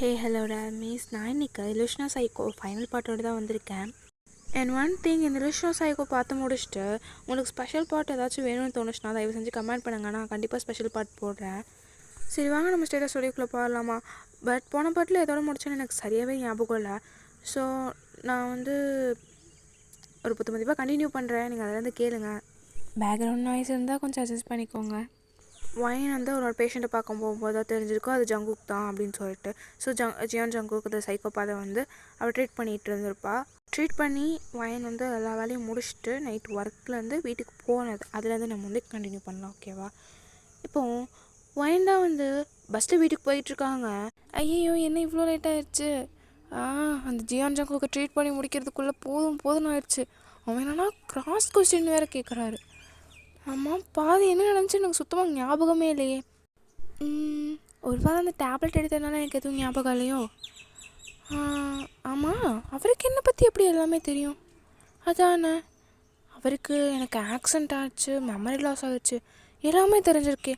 Hey hello ராமீஸ், நான் இன்னைக்கு இலுஷனா psycho final பார்ட்டோடு தான் வந்திருக்கேன். அண்ட் ஒன் திங், இந்த இலுஷனா சைக்கோ பார்த்து முடிச்சுட்டு உங்களுக்கு ஸ்பெஷல் பார்ட் ஏதாச்சும் வேணும்னு தோணுச்சுன்னா தயவு செஞ்சு கமெண்ட் பண்ணுங்க, நான் கண்டிப்பாக ஸ்பெஷல் பார்ட் போடுறேன். சரி வாங்க நம்ம ஸ்டேட்டஸ் ஸ்டோரிக்குள்ளே போடலாமா? பட் போன பார்ட்டில் எதோட முடிச்சேன்னு எனக்கு சரியாகவே ஞாபகம் இல்லை. ஸோ நான் ஒரு புத்த மதிப்பாக கண்டினியூ பண்ணுறேன், நீங்கள் அதிலேருந்து கேளுங்க. பேக்ரவுண்ட் நாய்ஸ் இருந்தால் கொஞ்சம் அட்ஜஸ்ட் பண்ணிக்கோங்க. ஒயின் ஒரு பேஷண்ட்டை பார்க்க போகும்போது தான் தெரிஞ்சிருக்கும் அது ஜங்குக் தான் அப்படின்னு சொல்லிட்டு. ஸோ ஜியான் ஜங்குக் இந்த சைக்கோபாதை அவள் ட்ரீட் பண்ணிகிட்டு இருந்திருப்பா. ட்ரீட் பண்ணி ஒயின் எல்லா வேலையும் முடிச்சுட்டு நைட் ஒர்க்லேருந்து வீட்டுக்கு போனது அதுலேருந்து நம்ம கண்டினியூ பண்ணலாம், ஓகேவா? இப்போது ஒயின் தான் பஸ்ஸில் வீட்டுக்கு போயிட்டுருக்காங்க. ஐயோ என்ன இவ்வளோ லேட் ஆயிடுச்சு, அந்த ஜியான் ஜங்குக்கு ட்ரீட் பண்ணி முடிக்கிறதுக்குள்ளே போதும்னு ஆயிடுச்சு. அவன் என்னன்னா கிராஸ் கொஸ்டின் வேறு கேட்குறாரு. ஆமாம், பாதி என்ன நடந்துச்சு எனக்கு சுத்தமாக ஞாபகமே இல்லையே. ஒரு வேளை அந்த டேப்லெட் எடுத்ததுனால எனக்கு எதுவும் ஞாபகம் இல்லையோ? ஆமாம், அவருக்கு என்னை பற்றி எப்படி எல்லாமே தெரியும்? அதானே, அவருக்கு எனக்கு ஆக்சிடெண்ட் ஆச்சு, மெமரி லாஸ் ஆகிடுச்சு, எல்லாமே தெரிஞ்சிருக்கே.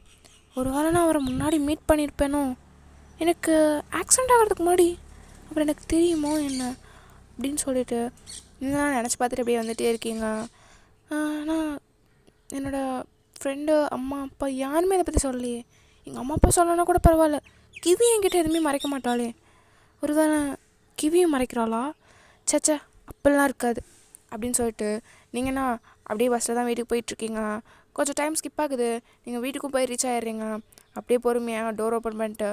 ஒரு வேளை நான் அவரை முன்னாடி மீட் பண்ணியிருப்பேனோ? எனக்கு ஆக்சிடெண்ட் ஆகிறதுக்கு முன்னாடி அப்புறம் எனக்கு தெரியுமோ என்ன அப்படின்னு சொல்லிட்டு நான் நினச்சி பார்த்துட்டு அப்படியே வந்துகிட்டே இருக்கீங்க. ஆனால் என்னோடய ஃப்ரெண்டு அம்மா அப்பா யாருமே இதை பற்றி சொல்லலையே. எங்கள் அம்மா அப்பா சொல்லணுன்னா கூட பரவாயில்ல, கிவி என்கிட்ட எதுவுமே மறைக்க மாட்டாளே. ஒரு வேளை கிவியும் மறைக்கிறாளா? சச்சா, அப்படிலாம் இருக்காது அப்படின்னு சொல்லிட்டு நீங்கள்ண்ணா அப்படியே பஸ்ஸில் தான் வீட்டுக்கு போயிட்டுருக்கீங்க. கொஞ்சம் டைம் ஸ்கிப் ஆகுது, நீங்கள் வீட்டுக்கும் போய் ரீச் ஆகிடுறீங்க. அப்படியே பொறுமையாக டோர் ஓப்பன் பண்ணிட்டு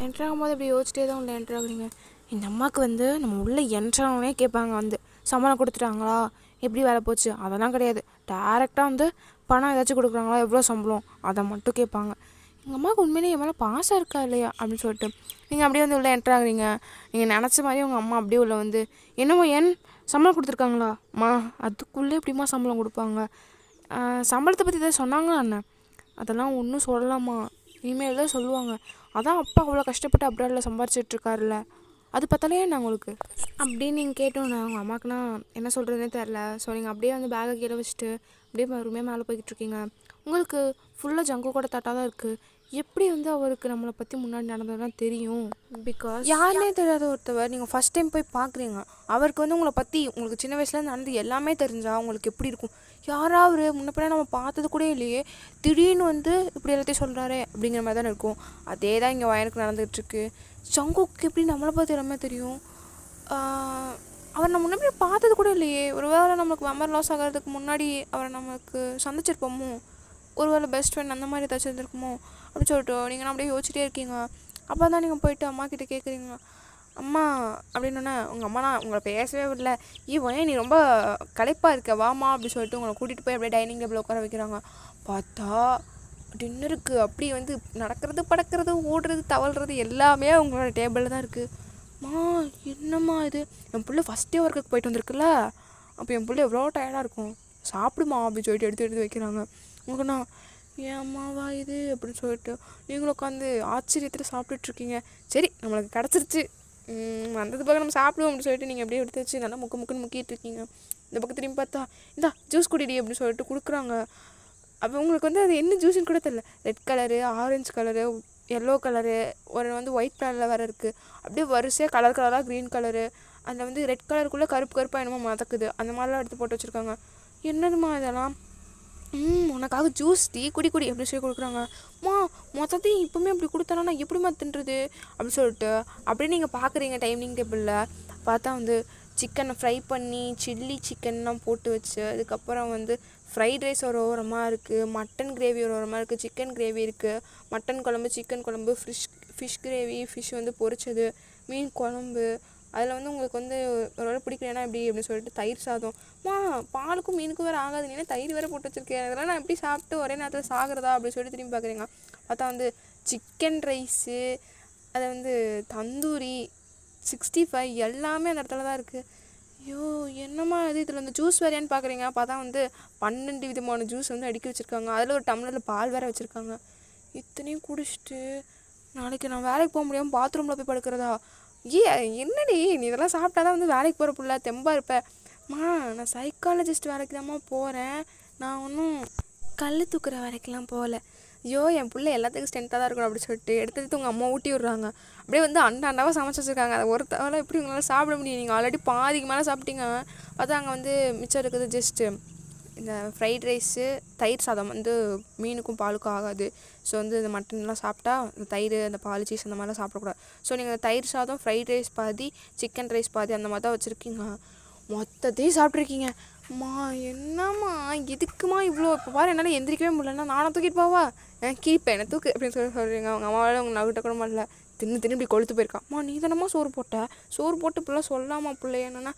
என்ட்ராகும் போது அப்படியே யோசிச்சிட்டே தான் உள்ள என்ட்ராகுறீங்க. இந்த அம்மாவுக்கு நம்ம உள்ளே என்ட்ரானே கேட்பாங்க, சம்பளம் கொடுத்துட்டாங்களா, எப்படி வேலை போச்சு, அதெல்லாம் கிடையாது. டேரெக்டாக பணம் ஏதாச்சும் கொடுக்குறாங்களா, எவ்வளோ சம்பளம், அதை மட்டும் கேட்பாங்க. எங்கள் அம்மாவுக்கு உண்மையிலே என் மேலே பாசம் இருக்கா இல்லையா அப்படின்னு சொல்லிட்டு நீங்கள் அப்படியே உள்ளே என்ட்ராகுறீங்க. நீங்கள் நினச்ச மாதிரி உங்கள் அம்மா அப்படியே உள்ள என்னமோ சம்பளம் கொடுத்துருக்காங்களா அம்மா, அதுக்குள்ளே எப்படிம்மா சம்பளம் கொடுப்பாங்க, சம்பளத்தை பற்றி தான் சொன்னாங்களா அண்ணன்? அதெல்லாம் ஒன்றும் சொல்லலாமா, இனிமேல் தான் சொல்லுவாங்க. அதான் அப்பா அவ்வளோ கஷ்டப்பட்டு அப்ராடில் சம்பாரிச்சிட்ருக்காருல்ல, அது பார்த்தாலே நான் உங்களுக்கு அப்படின்னு நீங்கள் கேட்டோன்னே உங்கள் அம்மாவுக்குனா என்ன சொல்கிறதுனே தெரில. ஸோ நீங்கள் அப்படியே பேக்கை கீழே வச்சுட்டு அப்படியே பொறுமையாக மேலே போய்கிட்ருக்கீங்க. உங்களுக்கு ஃபுல்லாக ஜங்குக்கோட தட்டாக தான் இருக்குது. எப்படி அவருக்கு நம்மளை பற்றி முன்னாடி நடந்ததுதான் தெரியும்? பிகாஸ் யாருனே தெரியாத ஒருத்தவர் நீங்கள் ஃபஸ்ட் டைம் போய் பார்க்குறீங்க. அவருக்கு உங்களை பற்றி உங்களுக்கு சின்ன வயசுலேருந்து நடந்து எல்லாமே தெரிஞ்சால் உங்களுக்கு எப்படி இருக்கும்? யாராவது முன்னப்பின்னா நம்ம பார்த்தது கூட இல்லையே, திடீர்னு இப்படி எல்லாத்தையும் சொல்கிறாரே அப்படிங்கிற மாதிரி தானே இருக்கும். அதே தான் இங்கே வயனுக்கு நடந்துகிட்ருக்கு. ஜங்குக்கு எப்படி நம்மளை பற்றி எல்லாமே தெரியும்? அவர் நம்ம முன்னாடி பார்த்தது கூட இல்லையே. ஒரு வேளை நம்மளுக்கு மெமரி லாஸ் ஆகிறதுக்கு முன்னாடி அவரை நமக்கு சந்திச்சிருப்போமோ, ஒரு வேளை பெஸ்ட் ஃப்ரெண்ட் அந்த மாதிரி ஏதாச்சும் இருந்திருக்குமோ அப்படின்னு சொல்லிட்டு நீங்கள் அப்படியே யோசிச்சிட்டே இருக்கீங்க. அப்போ தான் நீங்கள் போயிட்டு அம்மா கிட்டே கேட்குறீங்க, அம்மா அப்படின்னோன்னே உங்கள் அம்மானா உங்களை பேசவே விடல. ஏன் நீ ரொம்ப களைப்பாக இருக்க, வாமா அப்படின்னு சொல்லிட்டு உங்களை கூட்டிகிட்டு போய் அப்படியே டைனிங் டேபிள் உட்கார வைக்கிறாங்க. பார்த்தா டின்னருக்கு அப்படி நடக்கிறது படக்கிறது ஓடுறது தவழ்கிறது எல்லாமே உங்களோட டேபிளில் தான் இருக்குது. என்னம்மா இது, என் பிள்ளை ஃபஸ்ட்டே ஒர்க்குக்கு போயிட்டு வந்திருக்குல்ல, அப்போ என் பிள்ளை எவ்வளோ டயர்டாக இருக்கும், சாப்பிடுமா அப்படின்னு சொல்லிட்டு எடுத்து வைக்கிறாங்க. உங்களுக்குண்ணா ஏன் அம்மாவா இது அப்படின்னு சொல்லிட்டு நீங்களும் உட்காந்து ஆச்சரியத்தில் சாப்பிட்டுட்ருக்கீங்க. சரி நம்மளுக்கு கிடச்சிருச்சு, வந்தது பக்கம் நம்ம சாப்பிடுவோம் அப்படின்னு சொல்லிட்டு நீங்கள் அப்படியே எடுத்து வச்சு நல்லா முக்குன்னு முக்கிட்டு இருக்கீங்க. இந்த பக்கம் திரும்பி பார்த்தா இந்தா ஜூஸ் குடிடி அப்படின்னு சொல்லிட்டு கொடுக்குறாங்க. அப்போ உங்களுக்கு அது என்ன ஜூஸுன்னு கூட தெரியல. Red colour, orange colour, yellow colour, ஒரு ஒயிட் கலரில் வேறு இருக்குது. அப்படியே வரிசையாக கலராக க்ரீன் கலரு, அதில் ரெட் கலருக்குள்ளே கருப்பாக என்னமோ மதக்குது, அந்த மாதிரிலாம் எடுத்து போட்டு வச்சுருக்காங்க. என்னதுமா இதெல்லாம்? உனக்காக ஜூஸ் குடி அப்படின்னு சொல்லி கொடுக்குறாங்க. மொத்தத்தையும் இப்போவுமே அப்படி கொடுத்தானா நான் எப்படிமா தின்றது அப்படின்னு சொல்லிட்டு அப்படியே நீங்கள் பார்க்குறீங்க. டைனிங் டேபிளில் பார்த்தா சிக்கனை ஃப்ரை பண்ணி சில்லி சிக்கன்லாம் போட்டு வச்சு, அதுக்கப்புறம் ஃப்ரைட் ரைஸ் ஒரு ஓரமாக இருக்குது, மட்டன் கிரேவி ஒரு ஓரமாக இருக்குது, சிக்கன் கிரேவி இருக்குது, மட்டன் குழம்பு, சிக்கன் குழம்பு, ஃபிஷ் கிரேவி, ஃபிஷ் பொரிச்சது, மீன் குழம்பு, அதில் உங்களுக்கு ஒரு வேளை பிடிக்கலன்னா எப்படி அப்படின்னு சொல்லிட்டு தயிர் சாதம். பாலுக்கும் மீனுக்கும் வேறு ஆகாது, நீ தயிர் வேறு போட்டு வச்சுருக்கேன், அதெல்லாம் நான் எப்படி சாப்பிட்டு ஒரே நேரத்தில் சாகிறதா அப்படின்னு சொல்லிட்டு திரும்பி பார்க்குறீங்க. பார்த்தா சிக்கன் ரைஸு, அதை தந்தூரி, 65 எல்லாமே அந்த இடத்துல தான் இருக்குது. ஐயோ என்னம்மா இது, இதில் ஜூஸ் வேறையான்னு பார்க்குறீங்க. பார்த்தா 12 விதமான ஜூஸ் அடுக்கி வச்சுருக்காங்க. அதில் ஒரு டம்ளரில் பால் வேறு வச்சுருக்காங்க. இத்தனையும் குடிச்சிட்டு நாளைக்கு நான் வேலைக்கு போக முடியாமல் பாத்ரூமில் போய் படுக்கிறதா? என்னடி நீ இதெல்லாம் சாப்பிட்டா தான் வேலைக்கு போகிற புள்ள தெம்பாக இருப்பேன். நான் சைக்காலஜிஸ்ட் வேலைக்கு தான்மா போகிறேன், நான் ஒன்றும் கல் தூக்குற வேலைக்கெலாம் போகல. ஐயோ என் பிள்ளை எல்லாத்துக்கும் ஸ்ட்ரென்த்தாக தான் இருக்கணும் அப்படின்னு சொல்லிட்டு எடுத்து உங்கள் அம்மா ஊட்டி விட்றாங்க. அப்படியே வந்து அண்டாவாக சமைச்சு வச்சுருக்காங்க. அதை ஒரு தவிர எப்படி உங்களால் சாப்பிட முடியும்? நீங்கள் ஆல்ரெடி பாதிக்கு மேலே சாப்பிட்டீங்க. பார்த்தா அங்கே வந்து மிச்சம் இருக்குது ஜஸ்ட்டு இந்த ஃப்ரைட் ரைஸு, தயிர் சாதம் வந்து மீனுக்கும் பாலுக்கும் ஆகாது. ஸோ வந்து இந்த மட்டன்லாம் சாப்பிட்டா இந்த தயிர், அந்த பால், சீஸ் அந்த மாதிரிலாம் சாப்பிடக்கூடாது. ஸோ நீங்கள் தயிர் சாதம், ஃப்ரைட் ரைஸ் பாதி, சிக்கன் ரைஸ் பாதி அந்த மாதிரி தான் வச்சுருக்கீங்க. மொத்தத்தையும் சாப்பிட்ருக்கீங்க. அம்மா என்னம்மா எதுக்குமா இவ்வளோ? இப்போ பாரு என்னால் எந்திரிக்கவே முடியலன்னா நானும் தூக்கிட்டு போவா? கீப்பேன் என்ன தூக்கு அப்படின்னு சொல்கிறீங்க. அவங்க அம்மாவால் அவங்க நகிட்ட கூட முடியல. தின்னு இப்படி கொழுத்து போயிருக்காம்மா. நீ தானம்மா சோறு போட்டு இப்படிலாம் சொல்லாமா பிள்ளை என்னன்னா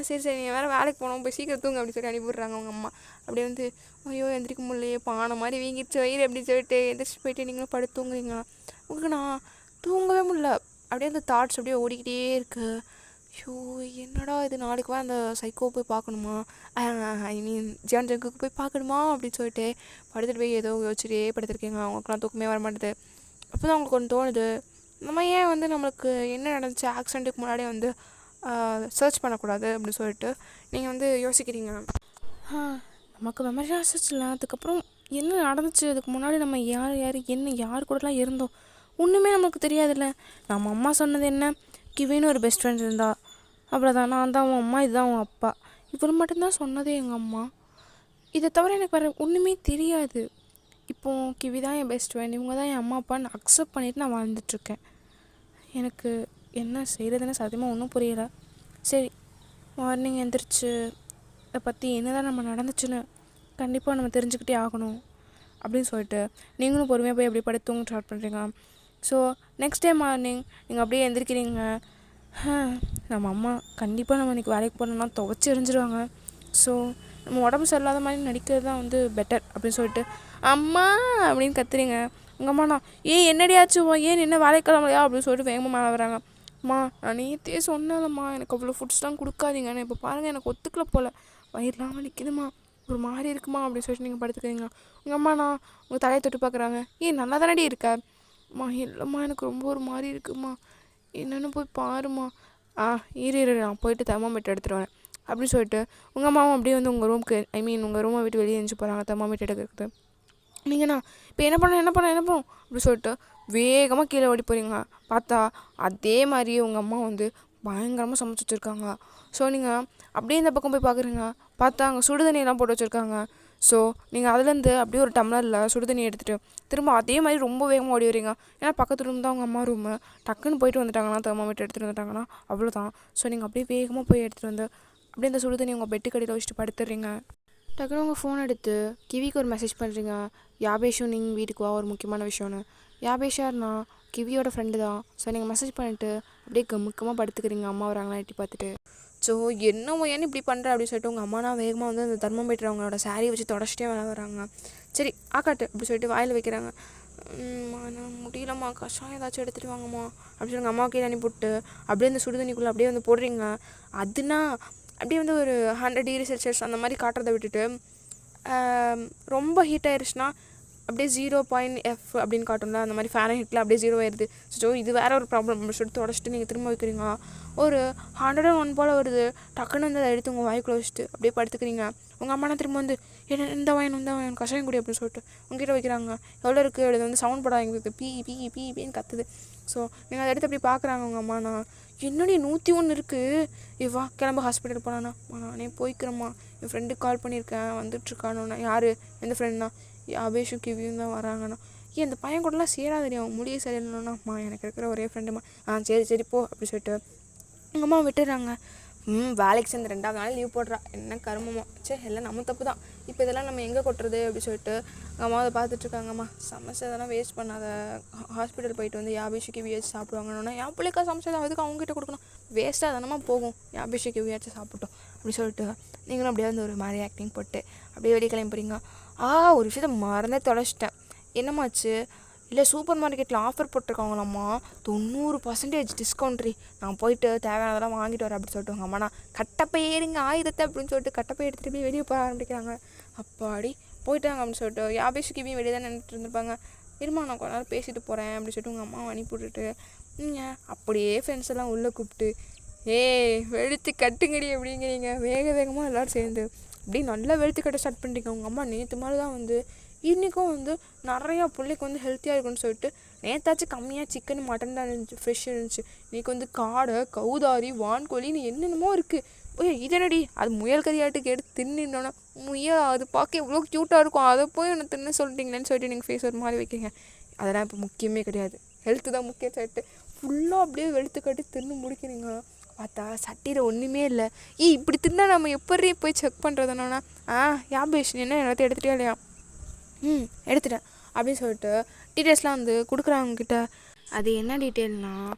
சரி நீ வேறு வேலைக்கு போனோம், போய் சீக்கிரம் தூங்க அப்படின்னு சொல்லி அனுப்பிவிட்றாங்க அவங்க அம்மா. அப்படியே வந்து ஐயோ எந்திரிக்க முடியலையே, பானை மாதிரி வீங்கிடுச்சு வயிறு அப்படின்னு சொல்லிட்டு எந்திரிச்சு போயிட்டு நீங்களும் படுத்து தூங்குறீங்க. உங்களுக்கு நான் தூங்கவே முடியல. அப்படியே அந்த தாட்ஸ் அப்படியே ஓடிக்கிட்டே இருக்கு. ஐயோ என்னடா இது, நாளைக்கு அந்த சைக்கோ போய் பார்க்கணுமா, ஐ மீன் ஜியான் ஜங்குக்கு போய் பார்க்கணுமா அப்படின்னு சொல்லிட்டு படுத்துட்டு போய் ஏதோ யோசிச்சுட்டே படுத்துருக்கீங்க. அவங்களுக்குலாம் தூக்கமே வர மாட்டேது. அப்போ தான் அவங்களுக்கு ஒன்று தோணுது, நம்ம ஏன் வந்து நம்மளுக்கு என்ன நடந்துச்சு ஆக்சிடெண்ட்டுக்கு முன்னாடியே வந்து சர்ச் பண்ணக்கூடாது அப்படின்னு சொல்லிட்டு நீங்கள் வந்து யோசிக்கிறீங்க. நமக்கு மெமரி லாஸ் இல்லை, அதுக்கப்புறம் என்ன நடந்துச்சு, அதுக்கு முன்னாடி நம்ம யார் கூடலாம் இருந்தோம் ஒன்றுமே நமக்கு தெரியாதுல்ல. நம்ம அம்மா சொன்னது என்ன, கிவின்னு ஒரு பெஸ்ட் ஃப்ரெண்ட் இருந்தா, அவ்வளோதான். நான் தான் உன் அம்மா, இதுதான் உன் அப்பா, இவர் மட்டும்தான் சொன்னதே எங்கள் அம்மா. இதை தவிர எனக்கு வேறு ஒன்றுமே தெரியாது. இப்போது கிவி தான் என் பெஸ்ட் ஃப்ரெண்ட், இவங்க தான் என் அம்மா அப்பான்னு அக்செப்ட் பண்ணிவிட்டு நான் வாழ்ந்துட்டுருக்கேன். எனக்கு என்ன செய்கிறதுன்னு சத்தியமாக ஒன்றும் புரியலை. சரி, மார்னிங் எழுந்திரிச்சு இதை பற்றி என்ன தான் நம்ம நடந்துச்சுன்னு கண்டிப்பாக நம்ம தெரிஞ்சுக்கிட்டே ஆகணும் அப்படின்னு சொல்லிட்டு நீங்களும் பொறுமையாக போய் அப்படியே படுத்து தூங்க ஸ்டார்ட் பண்ணுறீங்க. ஸோ நெக்ஸ்ட் டே மார்னிங் நீங்கள் அப்படியே எழுந்திரிக்கிறீங்க. நம்ம அம்மா கண்டிப்பாக நம்ம இன்றைக்கி வேலைக்கு போனோம்னா துவைச்சி எரிஞ்சிருவாங்க. ஸோ நம்ம உடம்பு சரியில்லாத மாதிரி நடிக்கிறது தான் வந்து பெட்டர் அப்படின்னு சொல்லிட்டு அம்மா அப்படின்னு கத்துறீங்க. உங்கள் அம்மாண்ணா என்னடியாச்சும் ஏன் என்ன வேலைக்கு கிளம்பலையா அப்படின்னு சொல்லிட்டு வேகமாக மேலே வராங்க. அம்மா நான் நேற்றே சொன்னேன்லம்மா எனக்கு அவ்வளோ ஃபுட்ஸ்லாம் கொடுக்காதீங்கன்னு, இப்போ பாருங்கள் எனக்கு ஒத்துக்கல போல், வயிறுலாம் வலிக்குதுமா, ஒரு மாதிரி இருக்குமா அப்படின்னு சொல்லிட்டு நீங்கள் படுத்துக்கிறீங்க. உங்கள் அம்மாண்ணா உங்கள் தலையை தொட்டு பார்க்குறாங்க. நல்லா தானடி இருக்க? அம்மா இல்லைம்மா எனக்கு ரொம்ப ஒரு மாதிரி இருக்குமா, என்னென்னு போய் பாருமா. இரு நான் போயிட்டு தெர்மாமீட்டர் எடுத்துகிட்டு வரேன் அப்படின்னு சொல்லிட்டு உங்கள் அம்மாவும் அப்படியே வந்து உங்கள் ரூமுக்கு உங்கள் ரூமை விட்டு வெளியே எழுந்து போகிறாங்க தெர்மாமீட்டர் எடுக்கிறது. நீங்கண்ணா இப்போ என்ன பண்ணோம் அப்படி சொல்லிட்டு வேகமாக கீழே ஓடி போகிறீங்க. பார்த்தா அதே மாதிரியே உங்கள் அம்மா வந்து பயங்கரமாக சமைச்சு வச்சுருக்காங்க. ஸோ நீங்கள் அப்படியே இந்த பக்கம் போய் பார்க்குறீங்க. பார்த்தா அங்கே சுடுதண்ணியெல்லாம் போட்டு வச்சுருக்காங்க. ஸோ நீங்கள் அதுலேருந்து அப்படியே ஒரு டம்ளரில் சுடுதண்ணி எடுத்துகிட்டு திரும்ப அதே மாதிரி ரொம்ப வேகமாக ஓடி வரீங்க. ஏன்னா பக்கத்து ரூம் தான் உங்கள் அம்மா ரூமு. டக்குன்னு போயிட்டு வந்துட்டாங்கன்னா தெர்மாமீட்டர் எடுத்துகிட்டு வந்துட்டாங்கன்னா அவ்வளோதான். ஸோ நீங்கள் அப்படியே வேகமாக போய் எடுத்துகிட்டு வந்து அப்படியே இந்த சுடுதண்ணி உங்கள் பெட்டு கடியில் வச்சுட்டு படுத்துடுறீங்க. டக்குன்னு உங்கள் ஃபோன் எடுத்து கிவிக்கு ஒரு மெசேஜ் பண்ணுறீங்க. யாபேஷும் நீங்கள் வீட்டுக்கு வா, ஒரு முக்கியமான விஷயம்னு. யாபேஷார்னா கிவியோட ஃப்ரெண்டு தான். ஸோ நீங்கள் மெசேஜ் பண்ணிவிட்டு அப்படியே கமுக்கமாக படுத்துக்கிறீங்க அம்மா வராங்களா எட்டி பார்த்துட்டு. ஸோ என்னமோ ஏன்னு இப்படி பண்ணுற அப்படின்னு சொல்லிட்டு உங்கள் அம்மானா வேகமாக வந்து அந்த தெர்மாமீட்டர் அவங்களோட சாரியை வச்சு தொடச்சிட்டே வேலை வராங்க. சரி ஆக்காட்டு அப்படி சொல்லிட்டு வாயில் வைக்கிறாங்க. நான் முடியலம்மா, கஷாயம் ஏதாச்சும் எடுத்துகிட்டு வாங்கம்மா அப்படின்னு சொல்லி அம்மாவுக்கு கீழே அனுப்பிவிட்டு அப்படியே அந்த சுடுதண்ணிக்குள்ளே அப்படியே வந்து போடுறீங்க. அதுனா அப்படியே வந்து ஒரு 100 டிகிரி செல்சியஸ் அந்த மாதிரி காட்டுறதை விட்டுட்டு ரொம்ப ஹீட் ஆயிடுச்சுன்னா அப்படியே 0.F அப்படின்னு காட்டும்ல, அந்த மாதிரி ஃபேரன்ஹீட்டில் அப்படியே 0 ஆயிடுது. ஸோ இது வேறு ஒரு ப்ராப்ளம் அப்படின்னு சொல்லிட்டு தொடச்சிட்டு நீங்கள் திரும்ப வைக்கிறீங்க. ஒரு 101 போல் வருது. டக்குன்னு வந்து அதை எடுத்து உங்கள் வாய்க்குள்ள வச்சுட்டு அப்படியே படுத்துக்கிறீங்க. உங்கள் அம்மா திரும்ப வந்து இந்த வாயன் கஷாயம் குடி அப்படின்னு சொல்லிட்டு உங்ககிட்ட வைக்கிறாங்க. எவ்வளோ இருக்குது அது வந்து சவுண்ட் படம் எங்களுக்கு பீன்னு கத்துது. ஸோ நீங்கள் அதை எடுத்து அப்படி பார்க்குறாங்க உங்கள் அம்மாண்ணா. என்னடி 101 இருக்குது, வா கிளம்ப ஹாஸ்பிட்டல் போனாண்ணா. நானே போய்க்கிறேம்மா, என் ஃப்ரெண்டுக்கு கால் பண்ணியிருக்கேன் வந்துட்டுருக்கானோண்ணா. யார் எந்த ஃப்ரெண்ட்னா? அபேஷும் கிவியும் தான் வராங்கண்ணா. இந்த பையன் கூடலாம் சேராதடி, அவன் முடிய சரியில்லைண்ணா. எனக்கு இருக்கிற ஒரே ஃப்ரெண்டுமா. சரி போ அப்படி சொல்லிட்டு எங்கள் அம்மா விட்டுறாங்க. வேலைக்கு சேர்ந்து 2வது நாள் லீவ் போடுறா, என்ன கருமமோ. எல்லாம் நம்ம தப்பு தான். இப்போ இதெல்லாம் நம்ம எங்கே கொட்டுறது அப்படி சொல்லிட்டு எங்கள் அம்மா அதை பார்த்துட்ருக்காங்கம்மா. சமைச்சதெல்லாம் வேஸ்ட் பண்ணாத, ஹாஸ்பிட்டல் போயிட்டு வந்து யாபேஷுக்கு வியாச்சு சாப்பிடுவாங்கன்னா என் பிள்ளைக்கா சமைச்சது அதுக்கு அவங்ககிட்ட கொடுக்கணும், வேஸ்ட்டாக தானமா போகும், யாபேஷுக்கு வியாச்சு சாப்பிட்டோம் அப்படி சொல்லிட்டு நீங்களும் அப்படியே வந்து ஒரு மாதிரி ஆக்டிங் போட்டு அப்படியே வெளியே கிளம்பி போகிறீங்க. ஒரு விஷயத்த மறந்தே தொலைச்சிட்டேன். என்னமாச்சு? இல்லை சூப்பர் மார்க்கெட்டில் ஆஃபர் போட்டிருக்காங்களாம்மா, 90% டிஸ்கவுண்ட்ரி. நான் போயிட்டு தேவையானதெல்லாம் வாங்கிட்டு வரேன் அப்படி சொல்லிட்டு அம்மா நான் கட்டப்பை ஏறிங்க ஆயுதத்தை அப்படின்னு சொல்லிட்டு கட்டப்பை எடுத்துகிட்டு போய் வெளியே போக ஆரம்பிக்கிறாங்க. அப்பாடி போயிட்டாங்க அப்படின்னு சொல்லிட்டு யாபேஷுக்கு வெளியே தான் நின்றுட்டு இருந்திருப்பாங்க. இருமா நான் கொஞ்ச நேரம் பேசிட்டு போகிறேன் அப்படின்னு சொல்லிட்டு உங்கள் அம்மாவை அனுப்பி விட்டுட்டு நீங்கள் அப்படியே ஃப்ரெண்ட்ஸ் எல்லாம் உள்ளே கூப்பிட்டு வெளுத்து கட்டுங்கடி அப்படிங்கிறீங்க. வேகமாக எல்லோரும் சேர்ந்து அப்படியே நல்லா வெளுத்து கட்ட ஸ்டார்ட் பண்ணுறீங்க. உங்கள் அம்மா நேற்று மாதிரி தான் வந்து இன்றைக்கும் வந்து நிறையா பிள்ளைக்கு வந்து ஹெல்த்தியாக இருக்குன்னு சொல்லிட்டு நேற்றாச்சும் கம்மியாக சிக்கன் மட்டன் தான் இருந்துச்சு, ஃப்ரெஷ் இருந்துச்சு. இன்றைக்கி வந்து காடை, கௌதாரி, வான்கோழின்னு என்னென்னமோ இருக்குது. ஓய் இது என்னடி அது முயல் கறியாட்டுக்கு எடுத்து தின்னுட்டோன்னா முயல் அது பார்க்க எவ்வளோ க்யூட்டாக இருக்கும், அதை போய் ஒன்று தின்னு சொல்லிட்டீங்களேன்னு சொல்லிட்டு நீங்கள் ஃபேஸ் ஒரு மாதிரி வைக்கிங்க. அதெல்லாம் இப்போ முக்கியமே கிடையாது, ஹெல்த்து தான் முக்கியம் சொல்லிட்டு ஃபுல்லாக அப்படியே வெளுத்து கட்டி தின்னு முடிக்கிறீங்க. பார்த்தா சட்டியில் ஒன்றுமே இல்லை. இப்படி தின்னா நம்ம எப்படி போய் செக் பண்ணுறதுனா யாபேஷ் என்ன எல்லாத்தையும் எடுத்துகிட்டே இல்லையா? எடுத்துட்டேன் அப்படின்னு சொல்லிட்டு டீட்டெயில்ஸ்லாம் வந்து கொடுக்குறாங்கக்கிட்ட. அது என்ன டீட்டெயில்னால்,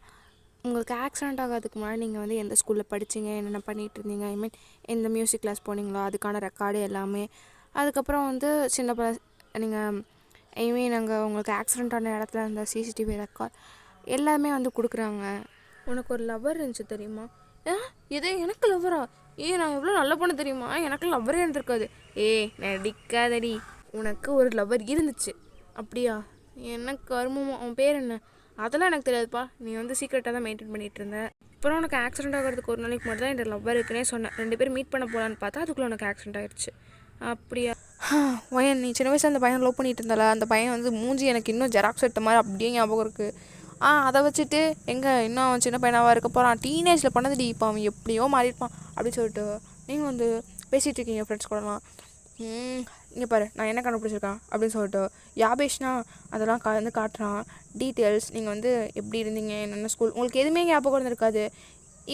உங்களுக்கு ஆக்சிடெண்ட் ஆகாதுக்கு முன்னாடி நீங்கள் வந்து எந்த ஸ்கூலில் படிச்சிங்க, என்னென்ன பண்ணிகிட்டு இருந்தீங்க, ஐ மீன் எந்த மியூசிக் கிளாஸ் போனீங்களோ அதுக்கான ரெக்கார்டு எல்லாமே. அதுக்கப்புறம் வந்து சின்ன நீங்கள் ஐ மீன் அங்கே உங்களுக்கு ஆக்சிடெண்ட் ஆன இடத்துல இருந்த சிசிடிவி ரெக்கார்ட் எல்லாமே வந்து கொடுக்குறாங்க. உனக்கு ஒரு லவ்வர் இருந்துச்சு தெரியுமா? எது எனக்கு லவ்வரா? நான் எவ்வளோ நல்ல பொண்ணு தெரியுமா? எனக்கு லவ்வரே இருந்திருக்காது. நடிக்காதடி, உனக்கு ஒரு லவ்வர் இருந்துச்சு அப்படியா? எனக்கு கருமமா, அவன் பேர் என்ன? அதெல்லாம் எனக்கு தெரியாதுப்பா, நீ வந்து சீக்கிரட்டாக தான் மெயின்டைன் பண்ணிகிட்டு இருந்த. அப்புறம் உனக்கு ஆக்சிடெண்ட் ஆகிறதுக்கு ஒரு நாளைக்கு மட்டும் தான் இந்த லவ்வர் இருக்குன்னே சொன்னேன். 2 பேரும் மீட் பண்ண போகலான்னு பார்த்தா அதுக்குள்ளே உனக்கு ஆக்சிடெண்ட் ஆகிடுச்சு. அப்படியா? வயன் நீ சின்ன வயசில் அந்த பையன் லவ் பண்ணிட்டு இருந்தால, அந்த பையன் வந்து மூஞ்சி எனக்கு இன்னும் ஜெராக்ஸ் எடுத்த மாதிரி அப்படியே ஞாபகம் இருக்குது. அதை வச்சுட்டு இன்னும் அவன் சின்ன பையனாக இருக்க போகிறான், டீனேஜில் பண்ணதுடி, இப்போ அவன் எப்படியோ மாறியிருப்பான் அப்படின்னு சொல்லிட்டு நீங்கள் வந்து பேசிகிட்டு இருக்கீங்க ஃப்ரெண்ட்ஸ் கூடலாம். இங்கே பாரு நான் என்ன கண்டுபிடிச்சிருக்கேன் அப்படின்னு சொல்லிட்டு யாபேஷ்னா அதெல்லாம் வந்து காட்டுறான் டீட்டெயில்ஸ். நீங்கள் வந்து எப்படி இருந்தீங்க, என்னென்ன ஸ்கூல், உங்களுக்கு எதுவுமே ஞாபகம் இருந்திருக்காது.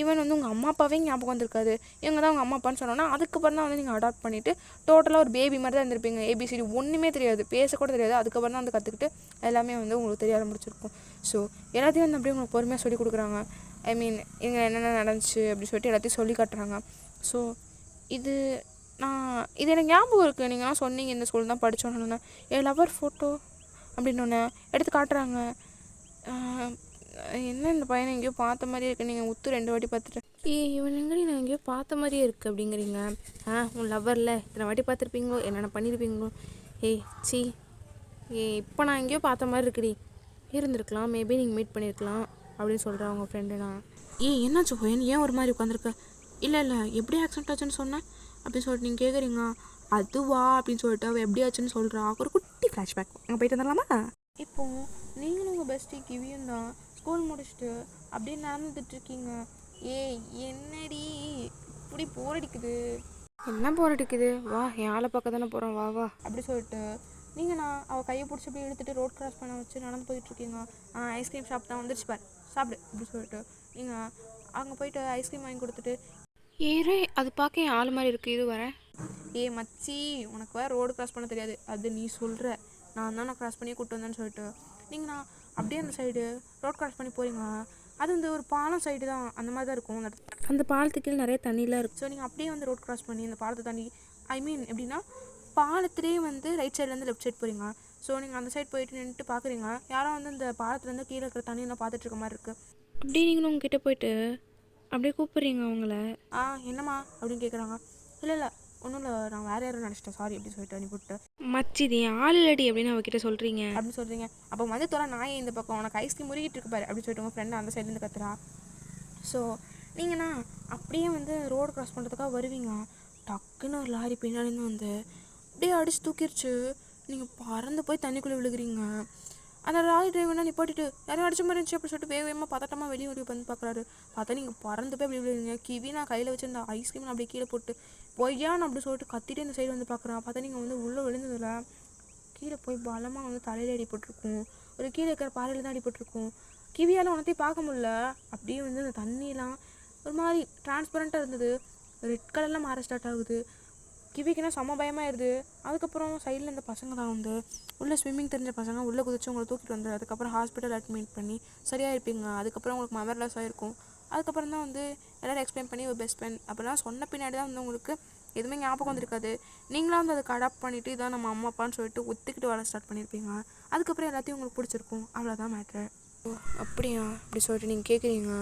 ஈவன் வந்து உங்கள் அம்மா அப்பாவே ஞாபகம் வந்திருக்காது. இவங்க தான் உங்கள் அம்மா அப்பான்னு சொன்னோன்னா அதுக்கப்புறம் தான் வந்து நீங்கள் அடாப்ட் பண்ணிவிட்டு டோட்டலாக ஒரு பேபி மாதிரி தான் இருந்திருப்பீங்க. ஏபிசிடி ஒன்றுமே தெரியாது, பேசக்கூட தெரியாது. அதுக்கப்புறம் தான் வந்து கற்றுக்கிட்டு எல்லாமே வந்து உங்களுக்கு தெரிய ஆரம்பிச்சிருக்கும். ஸோ எல்லாத்தையும் வந்து அப்படியே உங்களுக்கு பொறுமையாக சொல்லி கொடுக்குறாங்க. ஐ மீன் இங்கே என்னென்ன நடந்துச்சு அப்படின்னு சொல்லிட்டு எல்லாத்தையும் சொல்லி காட்டுறாங்க. ஸோ இது எனக்கு ஞாபகம் இருக்குது, நீங்கள்லாம் சொன்னீங்க இந்த ஸ்கூல் தான் படித்தோன்னு. என் லவர் ஃபோட்டோ அப்படின்னு எடுத்து காட்டுறாங்க. என்ன இந்த பையனை எங்கேயோ பார்த்த மாதிரியே இருக்குது, நீங்கள் உத்து 2 வாட்டி பார்த்துட்டு இவன் எங்கடி நான் எங்கேயோ பார்த்த மாதிரியே இருக்குது அப்படிங்கிறீங்க. உன் லவ்வரில் இத்தனை வாட்டி பார்த்துருப்பீங்களோ, என்னென்ன பண்ணியிருப்பீங்களோ. சி இப்போ நான் எங்கேயோ பார்த்த மாதிரி இருக்குடி, இருந்திருக்கலாம், மேபி நீங்கள் மீட் பண்ணியிருக்கலாம் அப்படின்னு சொல்கிறேன் உங்கள் ஃப்ரெண்டு. நான் என்னாச்சு ஹோயன், ஏன் ஒரு மாதிரி உட்காந்துருக்க? இல்லை எப்படி ஆக்சிடென்ட் ஆச்சுன்னு சொன்னேன் அப்படின்னு சொல்லிட்டு நீங்கள் கேட்குறீங்க. அதுவா அப்படின்னு சொல்லிட்டு அவள் எப்படி ஆச்சுன்னு சொல்கிறா. ஒரு குட்டி ஃப்ளாஷ்பேக் அங்கே போயிட்டு வந்துடலாமா? இப்போது நீங்களும் உங்கள் பெஸ்டி கிவியும் தான் ஸ்கூல் முடிச்சுட்டு அப்படியே நடந்துட்டுருக்கீங்க. என்னடி இப்படி போர் அடிக்குது? என்ன போர் அடிக்குது? வா என் ஆளை பார்க்க தானே போகிறோம், வா அப்படி சொல்லிட்டு நான் அவள் கையை பிடிச்சி அப்படி எடுத்துகிட்டு ரோட் கிராஸ் பண்ண வச்சு நடந்து போயிட்டுருக்கீங்க. ஐஸ்கிரீம் ஷாப் தான் வந்துருச்சு பாரு, சாப்பிடு அப்படி சொல்லிட்டு நீங்கள் அங்கே போயிட்டு ஐஸ்கிரீம் வாங்கி கொடுத்துட்டு அது பார்க்க என் ஆள் மாதிரி இருக்குது, இது வரேன். மச்சி உனக்கு வேறு ரோடு கிராஸ் பண்ண தெரியாது, அது நீ சொல்கிற, நான் தான் கிராஸ் பண்ணி கூப்பிட்டு வந்தேன்னு சொல்லிட்டு நான் அப்படியே அந்த சைடு ரோட் கிராஸ் பண்ணி போகிறீங்க. அது வந்து ஒரு பாலம் சைடு தான், அந்த மாதிரி தான் இருக்கும். அந்த பாலத்துக்கு நிறைய தண்ணிலாம் இருக்குது. ஸோ நீங்கள் அப்படியே வந்து ரோட் கிராஸ் பண்ணி அந்த பாலத்தை தாண்டி, ஐ மீன் எப்படின்னா பாலத்திலே வந்து ரைட் சைட்லேருந்து லெஃப்ட் சைட் போகிறீங்க. ஸோ நீங்கள் அந்த சைட் போயிட்டு நின்றுட்டு பார்க்குறீங்க, யாரும் வந்து அந்த பாலத்துலேருந்து கீழே இருக்கிற தண்ணியெல்லாம் பார்த்துட்டு இருக்க மாதிரி இருக்குது. அப்படி நீங்களும் உங்ககிட்ட போயிட்டு அப்படியே கூப்பிட்றீங்க அவங்கள. என்னம்மா அப்படின்னு கேட்குறாங்க. இல்லை ஒன்றும் இல்லை, நான் வேறு யாரும் நினச்சிட்டேன், சாரி அப்படின்னு சொல்லிட்டு அனுப்பிவிட்டு. மச்சி இது ஆள் இல்லடி அப்படின்னு அவகிட்ட சொல்கிறீங்க அப்படின்னு சொல்கிறீங்க. அப்போ வந்து தோற நாயே இந்த பக்கம் உனக்கு ஐஸ்கிரீம் முறுகிட்டு இருக்கு பாரு அப்படின்னு சொல்லிட்டு உங்கள் ஃப்ரெண்டு அந்த சைட்லேருந்து கத்துறா. ஸோ நீங்கண்ணா அப்படியே வந்து ரோடு க்ராஸ் பண்ணுறதுக்காக வருவீங்க. டக்குன்னு ஒரு லாரி பின்னாடின்னு வந்து அப்படியே அடித்து தூக்கிடுச்சு. நீங்கள் பறந்து போய் தண்ணிக்குள்ளே விழுகிறீங்க. அந்த லாரி டிரைவர்னா நிப்பாட்டிட்டு யாரும் அடிச்ச மாதிரி இருந்துச்சு அப்படின்னு சொல்லிட்டு வேகமாக பதட்டமாக வெளியே வந்து பார்க்குறாரு. பார்த்தா நீங்கள் பறந்து போய் அப்படி விழுவீங்க. கிவி நான் கையில் வச்சுருந்த ஐஸ்கிரீம் அப்படியே கீழே போட்டு பொய்யான்னு அப்படி சொல்லிட்டு கத்திட்டு இந்த சைடு வந்து பார்க்குறான். பார்த்தா நீங்கள் வந்து உள்ளே விழுந்ததில்ல, கீழே போய் பலமாக வந்து தலையில் அடிபட்டிருக்கும், ஒரு கீழே இருக்கிற பாறையில் தான் அடிபட்டிருக்கும். கிவியால் உனத்தையும் பார்க்க முடியல. அப்படியே வந்து அந்த தண்ணியெலாம் ஒரு மாதிரி டிரான்ஸ்பரண்ட்டாக இருந்தது, ரெட் கலரில் மாற ஸ்டார்ட் ஆகுது. கிவிக்குன்னா செம்ம பயமாகிடுது. அதுக்கப்புறம் சைடில் இந்த பசங்க தான் வந்து உள்ளே ஸ்விம்மிங் தெரிஞ்ச பசங்க உள்ளே குதிச்சு உங்களை தூக்கிட்டு வந்து அதுக்கப்புறம் ஹாஸ்பிட்டல் அட்மிட் பண்ணி சரியாக இருப்பீங்க. அதுக்கப்புறம் உங்களுக்கு மெமரி லாஸ் ஆகிருக்கும். அதுக்கப்புறம் தான் வந்து எல்லோரும் எக்ஸ்பிளைன் பண்ணி ஒரு பெஸ்ட் ஃப்ரெண்ட் அப்படிலாம் சொன்ன பின்னாடி தான் வந்து உங்களுக்கு எதுவுமே ஞாபகம் வந்திருக்காது. நீங்களாம் வந்து அதுக்கு அடாப்ட் பண்ணிவிட்டு இதான் நம்ம அம்மா அப்பான்னு சொல்லிட்டு ஒத்துக்கிட்டு வாழ ஸ்டார்ட் பண்ணியிருப்பீங்க. அதுக்கப்புறம் எல்லாத்தையும் உங்களுக்கு பிடிச்சிருக்கும், அவ்வளோதான் மேட்ரு. அப்படியா அப்படி சொல்லிட்டு நீங்கள் கேட்குறீங்க.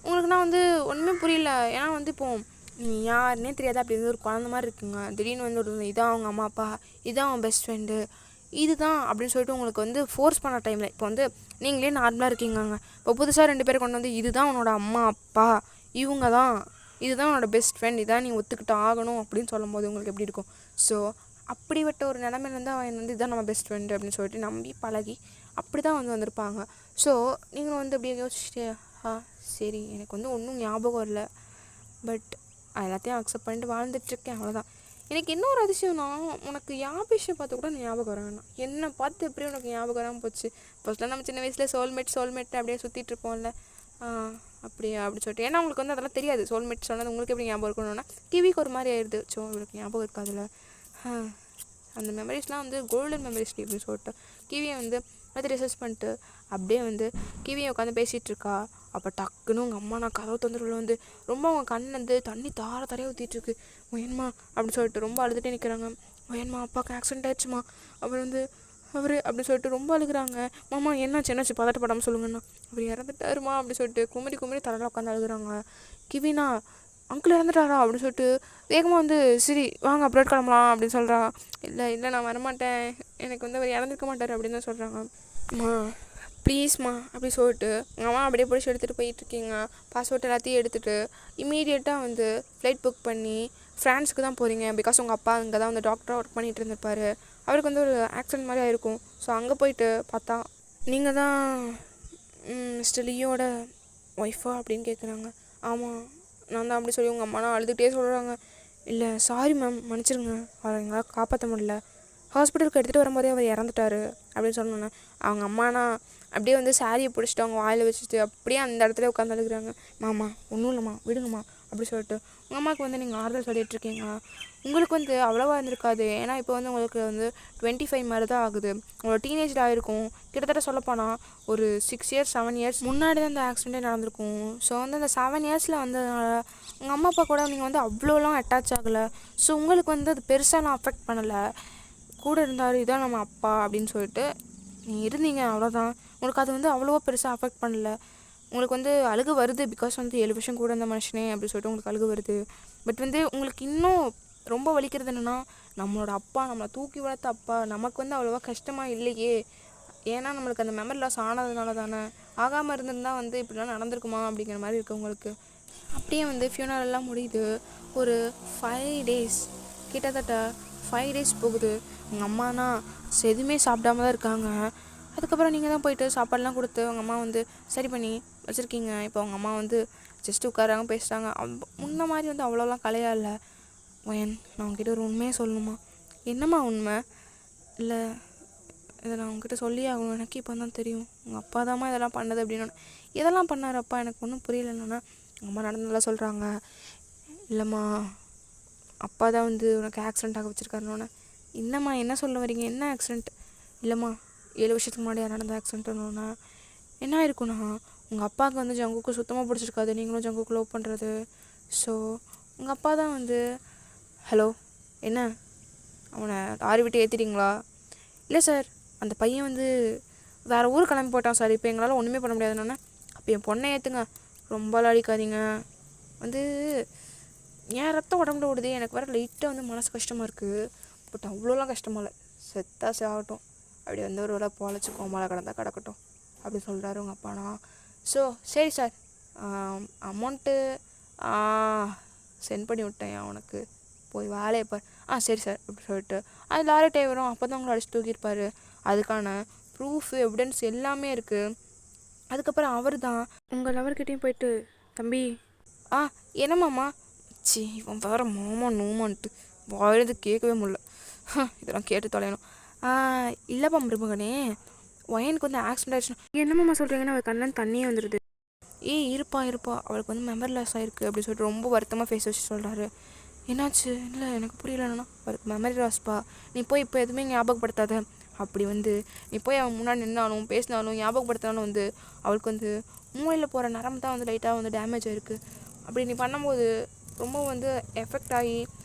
உங்களுக்கு நான் வந்து ஒன்றுமே புரியல. ஏன்னா வந்து இப்போது யாருன்னே தெரியாது, அப்படி இருந்து ஒரு குழந்த மாதிரி இருக்குங்க. திடீர்னு வந்து ஒரு இதான் அவங்க அம்மா அப்பா, இதுதான் அவங்க பெஸ்ட் ஃப்ரெண்டு, இதுதான் அப்படின்னு சொல்லிட்டு உங்களுக்கு வந்து ஃபோர்ஸ் பண்ண டைமில் இப்போ வந்து நீங்களே நார்மலாக இருக்கீங்கங்க. இப்போ புதுசாக 2 பேர் கொண்டு வந்து இதுதான் உன்னோட அம்மா அப்பா, இவங்க தான், இதுதான் உன்னோட பெஸ்ட் ஃப்ரெண்ட், இதான் நீ ஒத்துக்கிட்டு ஆகணும் அப்படின்னு சொல்லும் போது உங்களுக்கு எப்படி இருக்கும்? ஸோ அப்படிப்பட்ட ஒரு நிலமையிலேருந்து அவன் வந்து இதுதான் நம்ம பெஸ்ட் ஃப்ரெண்டு அப்படின்னு சொல்லிட்டு நம்பி பழகி அப்படி தான் வந்து வந்திருப்பாங்க. ஸோ நீங்களும் வந்து அப்படியே யோசிச்சுட்டு சரி எனக்கு வந்து ஒன்றும் ஞாபகம் இல்லை, பட் எல்லாத்தையும் அக்செப்ட் பண்ணிட்டு வாழ்ந்துட்டுருக்கேன், அவ்வளோதான். எனக்கு இன்னொரு அதிசயம்னா, உனக்கு யாபிஷை பார்த்து கூட ஞாபகம் வர வேணாம், என்னை பார்த்து எப்படி உனக்கு ஞாபகம் வராமல் போச்சு? ஃபஸ்ட்லாம் நம்ம சின்ன வயசில் சோல்மேட் அப்படியே சுற்றிட்டு இருப்போம்ல, அப்படியா அப்படி சொல்லிட்டு. ஏன்னா உங்களுக்கு வந்து அதெல்லாம் தெரியாது. சோல்மேட் சொன்னது உங்களுக்கு எப்படி ஞாபகம் இருக்கணும்னா டிவிக்கு ஒரு மாதிரி ஆயிடுது. ஸோ உங்களுக்கு ஞாபகம் இருக்காதுல்ல. அந்த மெமரிஸ்லாம் வந்து கோல்டன் மெமரிஸ் அப்படின்னு சொல்லிட்டு கிவியை வந்து அதை ரிசர்ச் பண்ணிட்டு அப்படியே வந்து கிவியை உட்காந்து பேசிகிட்ருக்கா. அப்போ டக்குன்னு உங்கள் அம்மா நான் கதவு தொந்தரவில் வந்து ரொம்ப அவங்க கண்ணிலேருந்து தண்ணி தாரையாக ஊற்றிட்டுருக்கு. ஒயன்மா அப்படின்னு சொல்லிட்டு ரொம்ப அழுதுகிட்டே நிற்கிறாங்க. ஒயன்மா அப்பாவுக்கு ஆக்சிடென்ட் ஆயிடுச்சுமா, அவர் வந்து அப்படின்னு சொல்லிட்டு ரொம்ப அழுகுறாங்க. மாமா என்னாச்சு பதட்டப்படாமல் சொல்லுங்கண்ணா, அவர் இறந்துட்டாருமா அப்படின்னு சொல்லிட்டு குமரி தலையில் உட்காந்து அழுகுறாங்க. கிவினா அங்கிள் இறந்துட்டாரா அப்படின்னு சொல்லிட்டு வேகமாக வந்து சரி வாங்க அப்ரோட் கிளம்பலாம் அப்படின்னு சொல்கிறா. இல்லை நான் வரமாட்டேன், எனக்கு வந்து அவர் இறந்துருக்க மாட்டார் அப்படின்னு தான் சொல்கிறாங்க. அம்மா ப்ளீஸ்மா அப்படி சொல்லிட்டு உங்கள் அம்மா அப்படியே பிடிச்சி எடுத்துகிட்டு போயிட்டுருக்கீங்க. பாஸ்போர்ட் எல்லாத்தையும் எடுத்துகிட்டு இம்மீடியட்டாக வந்து ஃப்ளைட் புக் பண்ணி ஃப்ரான்ஸுக்கு தான் போகிறீங்க. பிகாஸ் உங்கள் அப்பா அங்கே தான் வந்து டாக்டராக ஒர்க் பண்ணிகிட்டு இருந்திருப்பார். அவருக்கு வந்து ஒரு ஆக்சிடென்ட் மாதிரி ஆயிருக்கும். ஸோ அங்கே போயிட்டு பார்த்தா நீங்கள் தான் மிஸ்டர் லியோட ஒய்ஃபா அப்படின்னு கேட்குறாங்க. ஆமாம் நான் தான் அப்படி சொல்லி உங்கள் அம்மா நான் அழுதுகிட்டே சொல்கிறாங்க. இல்லை சாரி மேம் மன்னிச்சிருங்க, அவரை எங்களால் காப்பாற்ற முடியல, ஹாஸ்பிட்டலுக்கு எடுத்துகிட்டு வரும்போதே அவர் இறந்துட்டாரு அப்படின்னு சொன்னோன்னே அவங்க அம்மானா அப்படியே வந்து சாரியை பிடிச்சிட்டு அவங்க வாயில் வச்சுட்டு அப்படியே அந்த இடத்துல உட்காந்து அழுகுறாங்க. மாமா ஒன்றும் இல்லைம்மா விடுங்கம்மா அப்படி சொல்லிட்டு உங்கள் அம்மாவுக்கு வந்து நீங்கள் ஆறுதல் சொல்லிகிட்ருக்கீங்க. உங்களுக்கு வந்து அவ்வளோவா இருந்திருக்காது, ஏன்னா இப்போ வந்து உங்களுக்கு வந்து 25 மாதிரி தான் ஆகுது. உங்களோட டீனேஜில் ஆகிருக்கும். கிட்டத்தட்ட சொல்லப்போனால் ஒரு 6 இயர்ஸ் 7 இயர்ஸ் முன்னாடி தான் அந்த ஆக்சிடென்ட்டே நடந்திருக்கும். ஸோ வந்து அந்த 7 இயர்ஸில் வந்ததுனால உங்கள் அம்மா அப்பா கூட நீங்கள் வந்து அவ்வளோலாம் அட்டாச் ஆகலை. ஸோ உங்களுக்கு வந்து அது பெருசாலாம் அஃபெக்ட் பண்ணலை. கூட இருந்தார் இதான் நம்ம அப்பா அப்படின்னு சொல்லிட்டு நீங்கள் இருந்தீங்க, அவ்வளோதான். உங்களுக்கு அது வந்து அவ்வளோவா பெருசாக அஃபெக்ட் பண்ணல. உங்களுக்கு வந்து அழுகு வருது, பிகாஸ் வந்து 7 வருஷம் கூட இருந்த மனுஷனே அப்படின்னு சொல்லிட்டு உங்களுக்கு அழுகு வருது. பட் வந்து உங்களுக்கு இன்னும் ரொம்ப வலிக்கிறது என்னென்னா, நம்மளோட அப்பா நம்மளை தூக்கி வளர்த்த அப்பா நமக்கு வந்து அவ்வளோவா கஷ்டமாக இல்லையே, ஏன்னா நம்மளுக்கு அந்த மெமரி லாஸ் ஆனதுனால தானே. ஆகாமல் இருந்திருந்தால் வந்து இப்படிலாம் நடந்திருக்குமா அப்படிங்கிற மாதிரி இருக்குது உங்களுக்கு. அப்படியே வந்து ஃபியூனரெல்லாம் முடியுது. ஒரு 5 டேஸ் கிட்டத்தட்ட 5 டேஸ் போகுது. உங்கள் அம்மானா எதுவுமே சாப்பிடாம தான் இருக்காங்க. அதுக்கப்புறம் நீங்கள் தான் போயிட்டு சாப்பாடெலாம் கொடுத்து அவங்க அம்மா வந்து சரி பண்ணி வச்சுருக்கீங்க. இப்போ அவங்க அம்மா வந்து ஜஸ்ட்டு உட்காராங்க பேசுகிறாங்க. முன்ன மாதிரி வந்து அவ்வளோலாம் கலையா இல்லை. ஒயன் நான் உங்ககிட்ட ஒரு உண்மையே சொல்லணுமா? என்னம்மா உண்மை? இல்லை இதை நான் உங்ககிட்ட சொல்லி ஆகணும், எனக்கு இப்போ தான் தெரியும் உங்கள் அப்பா தாம்மா இதெல்லாம் பண்ணது அப்படின்னு. இதெல்லாம் பண்ணார் அப்பா, எனக்கு ஒன்றும் புரியலைன்னா அம்மா நடந்ததெல்லாம் சொல்கிறாங்க. இல்லைம்மா அப்பா தான் வந்து உனக்கு ஆக்சிடெண்ட் ஆக வச்சுருக்காருன்னொன்னே, என்னம்மா என்ன சொல்ல வரீங்க, என்ன ஆக்சிடெண்ட்? இல்லைம்மா 7 வருஷத்துக்கு முன்னாடி நடந்த ஆக்சிடென்ட்னோன்னா என்ன ஆயிருக்குண்ணா, உங்கள் அப்பாவுக்கு வந்து ஜங்குக்கு சுத்தமாக பிடிச்சிருக்காது, நீங்களும் ஜங்குக்கு லவ் பண்ணுறது. ஸோ உங்கள் அப்பா தான் வந்து ஹலோ என்ன அவனை லாரி விட்டு ஏற்றிட்டீங்களா? இல்லை சார் அந்த பையன் வந்து வேறு ஊர் கிளம்பி போட்டான் சார், இப்போ எங்களால் ஒன்றுமே பண்ண முடியாதுன்னொன்னே, அப்போ என் பொண்ணை ஏற்றுங்க, ரொம்பலாம் அடிக்காதீங்க, வந்து என் ரத்தம் உடம்புல ஓடுது, எனக்கு வேறு லைட்டாக வந்து மனசு கஷ்டமாக இருக்குது, பட் அவ்வளோலாம் கஷ்டமாக இல்லை, செத்தா சாகட்டும், அப்படி வந்து ஒரு வேளை பொழைச்சி கோமால கிடந்தா கிடக்கட்டும் அப்படி சொல்கிறாரு உங்கள் அப்பானா. ஸோ சரி சார் அமௌண்ட்டு சென்ட் பண்ணி விட்டேன் உனக்கு, போய் வேலையை பார். சரி சார் அப்படி சொல்லிட்டு அது லாரி டிரைவரும் அப்போ தான் உங்களை அடிச்சு தூக்கியிருப்பார். அதுக்கான ப்ரூஃபு எவிடன்ஸ் எல்லாமே இருக்குது. அதுக்கப்புறம் அவர் தான் உங்கள் லவர்கிட்டையும் போயிட்டு தம்பி என்னம்மாம்மா இவன் வேறு மாமா நோமான்ட்டு வாயிலிருந்து கேட்கவே முடியல, இதெல்லாம் கேட்டு தொலையணும். இல்லைப்பா மருமகனே, ஒயனுக்கு வந்து ஆக்சிடென்ட் ஆயிடுச்சுன்னா என்னம்மா சொல்கிறீங்கன்னா அவர் கண்ணன் தண்ணியே வந்துடுது. இருப்பா அவளுக்கு வந்து மெமரி லாஸ் ஆகிருக்கு அப்படின்னு சொல்லிட்டு ரொம்ப வருத்தமாக ஃபேஸ் வச்சு சொல்கிறாரு. என்னாச்சு? இல்லை எனக்கு புரியலன்னா, அவருக்கு மெமரி லாஸ்ப்பா, நீ போய் இப்போ எதுவுமே ஞாபகப்படுத்தாத, அப்படி வந்து நீ போய் அவன் முன்னாடி நின்னாலும் பேசினாலும் ஞாபகப்படுத்தினாலும் வந்து அவளுக்கு வந்து மூளையில் போகிற நரம்பு தான் வந்து லைட்டாக வந்து டேமேஜ் ஆகிருக்கு. அப்படி நீ பண்ணும்போது ரொம்ப வந்து எஃபெக்ட் ஆகி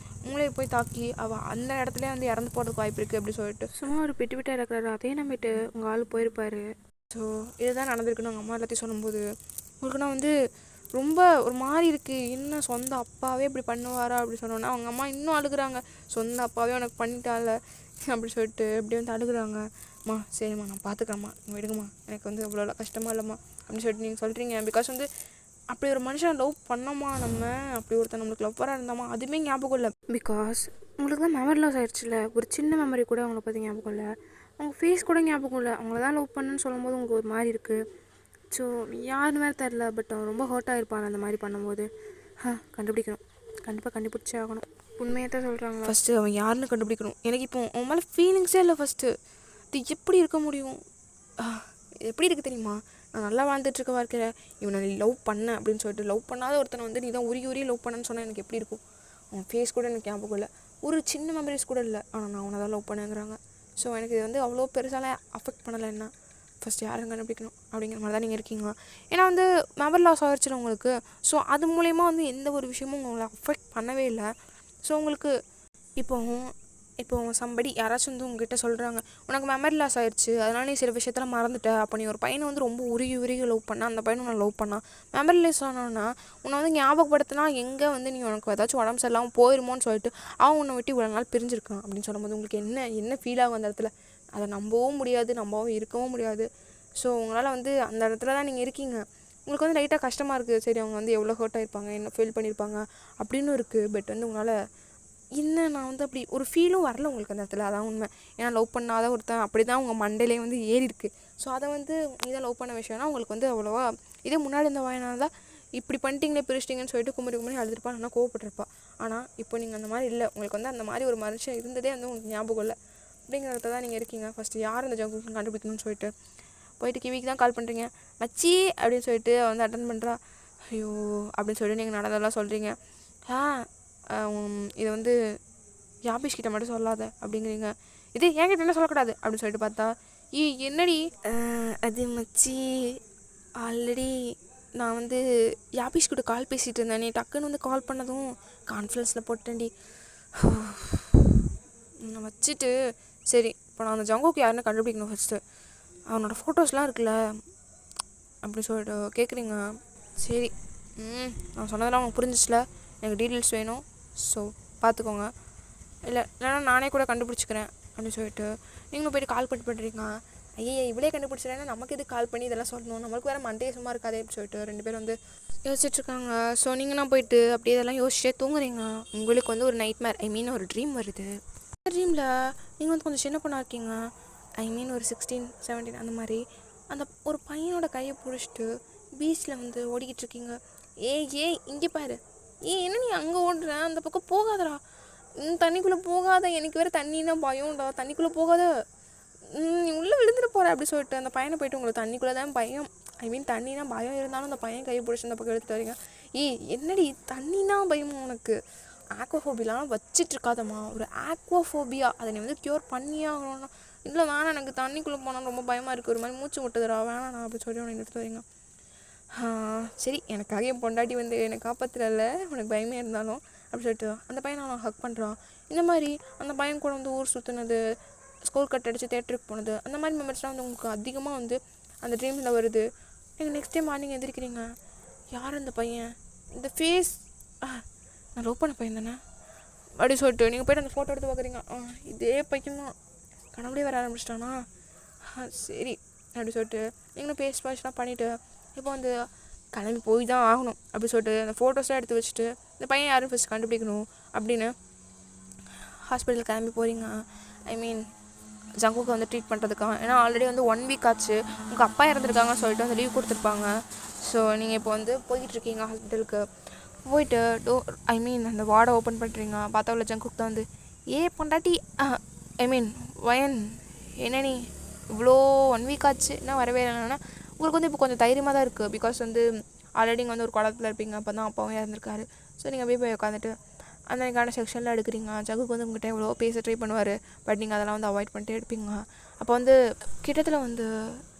மூளையை போய் தாக்கி அவள் அந்த இடத்துல வந்து இறந்து போகிறதுக்கு வாய்ப்பு இருக்குது அப்படி சொல்லிட்டு சும்மா ஒரு விட்டாக இருக்கிறாரு. அதே நம்பிட்டு உங்கள் ஆள் போயிருப்பார். ஸோ இதுதான் நடந்திருக்குன்னு அவங்க அம்மா எல்லாத்தையும் சொல்லும்போது உங்களுக்கு நான் வந்து ரொம்ப ஒரு மாதிரி இருக்குது, என்ன சொந்த அப்பாவே இப்படி பண்ணுவாரா அப்படி சொன்னோன்னா அவங்க அம்மா இன்னும் அழுகுறாங்க. சொந்த அப்பாவே உனக்கு பண்ணிட்டால அப்படி சொல்லிட்டு இப்படி வந்து அழுகுறாங்க. சரிம்மா நான் பார்த்துக்கிறேம்மா, நீங்கள் விடுங்கம்மா, எனக்கு வந்து அவ்வளோ கஷ்டமாக இல்லைம்மா அப்படின்னு சொல்லிட்டு நீங்கள் சொல்கிறீங்க. பிகாஸ் வந்து அப்படி ஒரு மனுஷன் லவ் பண்ணோமா நம்ம, அப்படி ஒருத்தர் நம்மளுக்கு லவ்வராக இருந்தாமா, அதுவுமே ஞாபகம் இல்லை. பிகாஸ் உங்களுக்கு தான் மெமரி லாஸ் ஆகிடுச்சுல, ஒரு சின்ன மெமரி கூட அவங்கள பற்றி ஞாபகம் இல்லை, அவங்க ஃபேஸ் கூட ஞாபகம் இல்லை. அவங்கள தான் லவ் பண்ணுன்னு சொல்லும் போது உங்களுக்கு ஒரு மாதிரி இருக்குது. ஸோ யாருன்னு வேறு தெரில, பட் அவன் ரொம்ப ஹர்ட் ஆகிருப்பான் அந்த மாதிரி பண்ணும்போது. கண்டுபிடிக்கணும், கண்டிப்பாக கண்டுபிடிச்சே ஆகணும். உண்மையாக தான் சொல்கிறாங்க. ஃபஸ்ட்டு அவன் யாருன்னு கண்டுபிடிக்கணும். எனக்கு இப்போ அவன் மேலே ஃபீலிங்ஸே இல்லை. ஃபஸ்ட்டு இது எப்படி இருக்க முடியும்? எப்படி இருக்குது தெரியுமா? நான் நல்லா வாழ்ந்துட்டுருக்க வாழ்க்கையில இவனை நீ லவ் பண்ண அப்படின்னு சொல்லிட்டு, லவ் பண்ணாத ஒருத்தனை வந்து நீ தான் உருகி லவ் பண்ணன்னு சொன்னால் எனக்கு எப்படி இருக்கும்? அவன் ஃபேஸ் கூட எனக்கு ஞாபகம் இல்லை, ஒரு சின்ன மெமரிஸ் கூட இல்லை, ஆனால் நான் அவனை தான் லவ் பண்ணுங்கிறாங்க. ஸோ எனக்கு இது வந்து அவ்வளோ பெருசாலாம் அஃபெக்ட் பண்ணலை. என்ன ஃபஸ்ட் யாரும் கண்டுபிடிக்கணும் அப்படிங்கிற மாதிரி தான் நீங்கள் இருக்கீங்க. ஏன்னா வந்து மெமரி லாஸ் ஆகிடுச்சுல உங்களுக்கு. ஸோ அது மூலயமா வந்து எந்த ஒரு விஷயமும் உங்களை அஃபெக்ட் பண்ணவே இல்லை. ஸோ உங்களுக்கு இப்போ சம்படி யாராச்சும் வந்து உங்ககிட்ட சொல்கிறாங்க, உனக்கு மெமரி லாஸ் ஆயிடுச்சு, அதனால நீ சில விஷயத்தில் மறந்துட்ட. அப்போ நீ ஒரு பையனை வந்து ரொம்ப உருகி லவ் பண்ண, அந்த பையனை உன்னை லவ் பண்ணா, மெமரி லாஸ் ஆனோன்னா உன்னை வந்து ஞாபகப்படுத்தினா எங்கே வந்து நீ உனக்கு ஏதாச்சும் உடம்பு சரியில்லாமல் போயிருமோன்னு சொல்லிட்டு அவன் உன்னை விட்டு இவ்வளோ நாள் பிரிஞ்சிருக்கான் அப்படின்னு சொல்லும்போது உங்களுக்கு என்ன ஃபீல் ஆகும் அந்த இடத்துல? அதை நம்பவும் முடியாது, நம்பவும் இருக்கவும் முடியாது. ஸோ உங்களால் வந்து அந்த இடத்துல தான் நீங்கள் இருக்கீங்க. உங்களுக்கு வந்து லைட்டாக கஷ்டமாக இருக்குது. சரி, அவங்க வந்து எவ்வளோ ஹர்ட் ஆகிருப்பாங்க, என்ன ஃபீல் பண்ணியிருப்பாங்க அப்படின்னு இருக்குது. பட் வந்து உங்களால் நான் வந்து அப்படி ஒரு ஃபீலும் வரல உங்களுக்கு அந்த இடத்துல. அதான் உண்மை. ஏன்னா லவ் பண்ணாத ஒருத்தன் அப்படி தான் உங்கள் மண்டையிலே வந்து ஏறி இருக்குது. ஸோ அதை வந்து இதை லவ் பண்ண விஷயம்னா உங்களுக்கு வந்து அவ்வளோவா இதே முன்னாடி இந்த வயனால தான் இப்படி பண்ணிட்டீங்களே பிரிச்சிட்டிங்கன்னு சொல்லிட்டு குமரி அழுதுருப்பா, நல்லா கோவப்பட்டிருப்பா. ஆனால் இப்போ நீங்கள் அந்த மாதிரி இல்லை. உங்களுக்கு வந்து அந்த மாதிரி ஒரு மனுஷன் இருந்ததே வந்து உங்களுக்கு ஞாபகம் இல்லை அப்படிங்கிறத தான் நீங்கள் இருக்கீங்க. ஃபஸ்ட்டு யார் அந்த ஜங்குக்கு கண்டுபிடிக்கணும்னு சொல்லிட்டு போயிட்டு கிவிக்கு தான் கால் பண்ணுறீங்க. மச்சி அப்படின்னு சொல்லிட்டு வந்து அட்டன் பண்ணுறா. ஐயோ அப்படின்னு சொல்லிட்டு நீங்கள் நடந்ததெல்லாம் சொல்கிறீங்க. இதை வந்து யாபிஷ் கிட்ட மட்டும் சொல்லாத அப்படிங்கிறீங்க. இது என்கிட்ட என்ன சொல்லக்கூடாது அப்படின்னு சொல்லிட்டு பார்த்தா, என்னடி அது மச்சி, ஆல்ரெடி நான் வந்து யாபிஷ் கிட்ட கால் பேசிகிட்டு இருந்தேன், நீ டக்குன்னு வந்து கால் பண்ணதும் கான்ஃபரன்ஸில் போட்டேன்டி. நான் வச்சுட்டு சரி இப்போ நான் அந்த ஜங்குக்கு யாருன்னு கண்டுபிடிக்கணும். ஃபஸ்ட்டு அவனோட ஃபோட்டோஸ்லாம் இருக்குல்ல அப்படி சொல்லிட்டு கேட்குறீங்க. சரி, நான் சொன்னதெல்லாம் அவங்க புரிஞ்சிச்சுல, எனக்கு டீட்டெயில்ஸ் வேணும், ஸோ பார்த்துக்கோங்க, இல்லைன்னா நானே கூட கண்டுபிடிச்சிக்கிறேன் அப்படின்னு சொல்லிட்டு நீங்களும் போய்ட்டு கால் பண்ணுறீங்க. ஐயே இவ்வளே கண்டுபிடிச்சிடறேன்னா நமக்கு எது கால் பண்ணி இதெல்லாம் சொல்லணும், நம்மளுக்கு வேறு மண்டே சும்மா இருக்காதே அப்படின்னு சொல்லிட்டு 2 பேரும் வந்து யோசிச்சுட்ருக்காங்க. ஸோ நீங்கள்னா போயிட்டு அப்படியே இதெல்லாம் யோசிச்சே தூங்குறீங்க. உங்களுக்கு வந்து ஒரு நைட்மேர், ஒரு ட்ரீம் வருது. அந்த ட்ரீமில் நீங்கள் வந்து கொஞ்சம் சின்ன பொண்ணாக இருக்கீங்க. ஒரு 16, 17 அந்த மாதிரி. அந்த ஒரு பையனோட கையை பிடிச்சிட்டு பீச்சில் வந்து ஓடிக்கிட்டு இருக்கீங்க. இங்கே பாரு, என்ன நீ அங்கே ஓடுற, அந்த பக்கம் போகாதடா, தண்ணிக்குள்ளே போகாத, எனக்கு வேறு தண்ணின்னா பயம்டா, தண்ணிக்குள்ளே போகாத, நீ உள்ளே விழுந்துட்டு போகிற அப்படி சொல்லிட்டு அந்த பையனை போய்ட்டு உங்களுக்கு தண்ணிக்குள்ளே தான் பயம், தண்ணினா பயம் இருந்தாலும் அந்த பையன் கையை பிடிச்சி அந்த பக்கம் எடுத்துகிட்டு வரீங்க. என்னடி தண்ணினா பயமா உனக்கு? ஆக்வாஃபோபியாலாம் வச்சிட்ருக்காதம்மா, ஒரு ஆக்வாஃபோபியா, அதை நீ வந்து க்யூர் பண்ணியே ஆகணும்னா. இல்லை வேணாம், எனக்கு தண்ணிக்குள்ளே போனால் ரொம்ப பயமாக இருக்குது, ஒரு மாதிரி மூச்சு முட்டுதுடா, வேணாண்ணா அப்படி சொல்லி உனக்கு எடுத்துகிட்டு வரீங்க. சரி, எனக்காக என் பொண்டாட்டி வந்து என்னை காப்பாற்றுறல, உனக்கு பயமே இருந்தாலும் அப்படி சொல்லிட்டு அந்த பையனை நான் ஹக் பண்ணுறான். இந்த மாதிரி அந்த பையன் கூட வந்து ஊர் சுற்றுனது, ஸ்கூல் கட் அடித்து தேட்டருக்கு போனது, அந்த மாதிரி மெமரிஸ்லாம் வந்து உங்களுக்கு அதிகமாக வந்து அந்த ட்ரீம்ஸில் வருது. நீங்கள் நெக்ஸ்ட் டைம் மார்னிங் எந்திரிக்கிறீங்க. யார் அந்த பையன், இந்த ஃபேஸ், நான் லவ் பண்ண பையன் தானே அப்படி சொல்லிட்டு நீங்கள் போய்ட்டு அந்த ஃபோட்டோ எடுத்து பார்க்குறீங்க. இதே பையன் தான், கனவுலேயே வர ஆரம்பிச்சிட்டானா, சரி அப்படி சொல்லிட்டு நீங்களும் பேஸ் வாஷ்லாம் பண்ணிவிட்டு இப்போ வந்து கிளம்பி போய் தான் ஆகணும் அப்படி சொல்லிட்டு அந்த ஃபோட்டோஸ்லாம் எடுத்து வச்சுட்டு இந்த பையன் யாரும் ஃபஸ்ட் கண்டுபிடிக்கணும் அப்படின்னு ஹாஸ்பிட்டல் கிளம்பி போகிறீங்க. ஜங்குக்கு வந்து ட்ரீட் பண்ணுறதுக்காக. ஏன்னா ஆல்ரெடி வந்து 1 வீக் ஆச்சு, உங்கள் அப்பா இறந்துருக்காங்கன்னு சொல்லிட்டு வந்து லீவ் கொடுத்துருப்பாங்க. ஸோ நீங்கள் இப்போ வந்து போய்கிட்ருக்கீங்க ஹாஸ்பிட்டலுக்கு. போயிட்டு அந்த வார்டை ஓப்பன் பண்ணுறீங்க. பார்த்தா உள்ள ஜங்குக்கு தான் வந்து பொண்டாட்டி, வயன், என்ன நீ இவ்வளோ 1 வீக் ஆச்சு என்ன வரவே இல்லைன்னா உங்களுக்கு வந்து இப்போ கொஞ்சம் தைரியமாக தான் இருக்குது. பிகாஸ் வந்து ஆல்ரெடி இங்கே வந்து ஒரு குளத்தில் இருப்பீங்க, அப்போ தான் அப்பாவும் இறந்துருக்காரு. ஸோ நீங்கள் அப்படியே போய் உட்காந்துட்டு அன்றைக்கான செக்ஷனில் எடுக்கிறீங்க. ஜகுக்கு வந்து உங்கள்கிட்ட எவ்வளோ பேச ட்ரை பண்ணுவார், பட் நீங்கள் அதெல்லாம் வந்து அவாய்ட் பண்ணிட்டு எடுப்பீங்க. அப்போ வந்து கிட்டத்தில் வந்து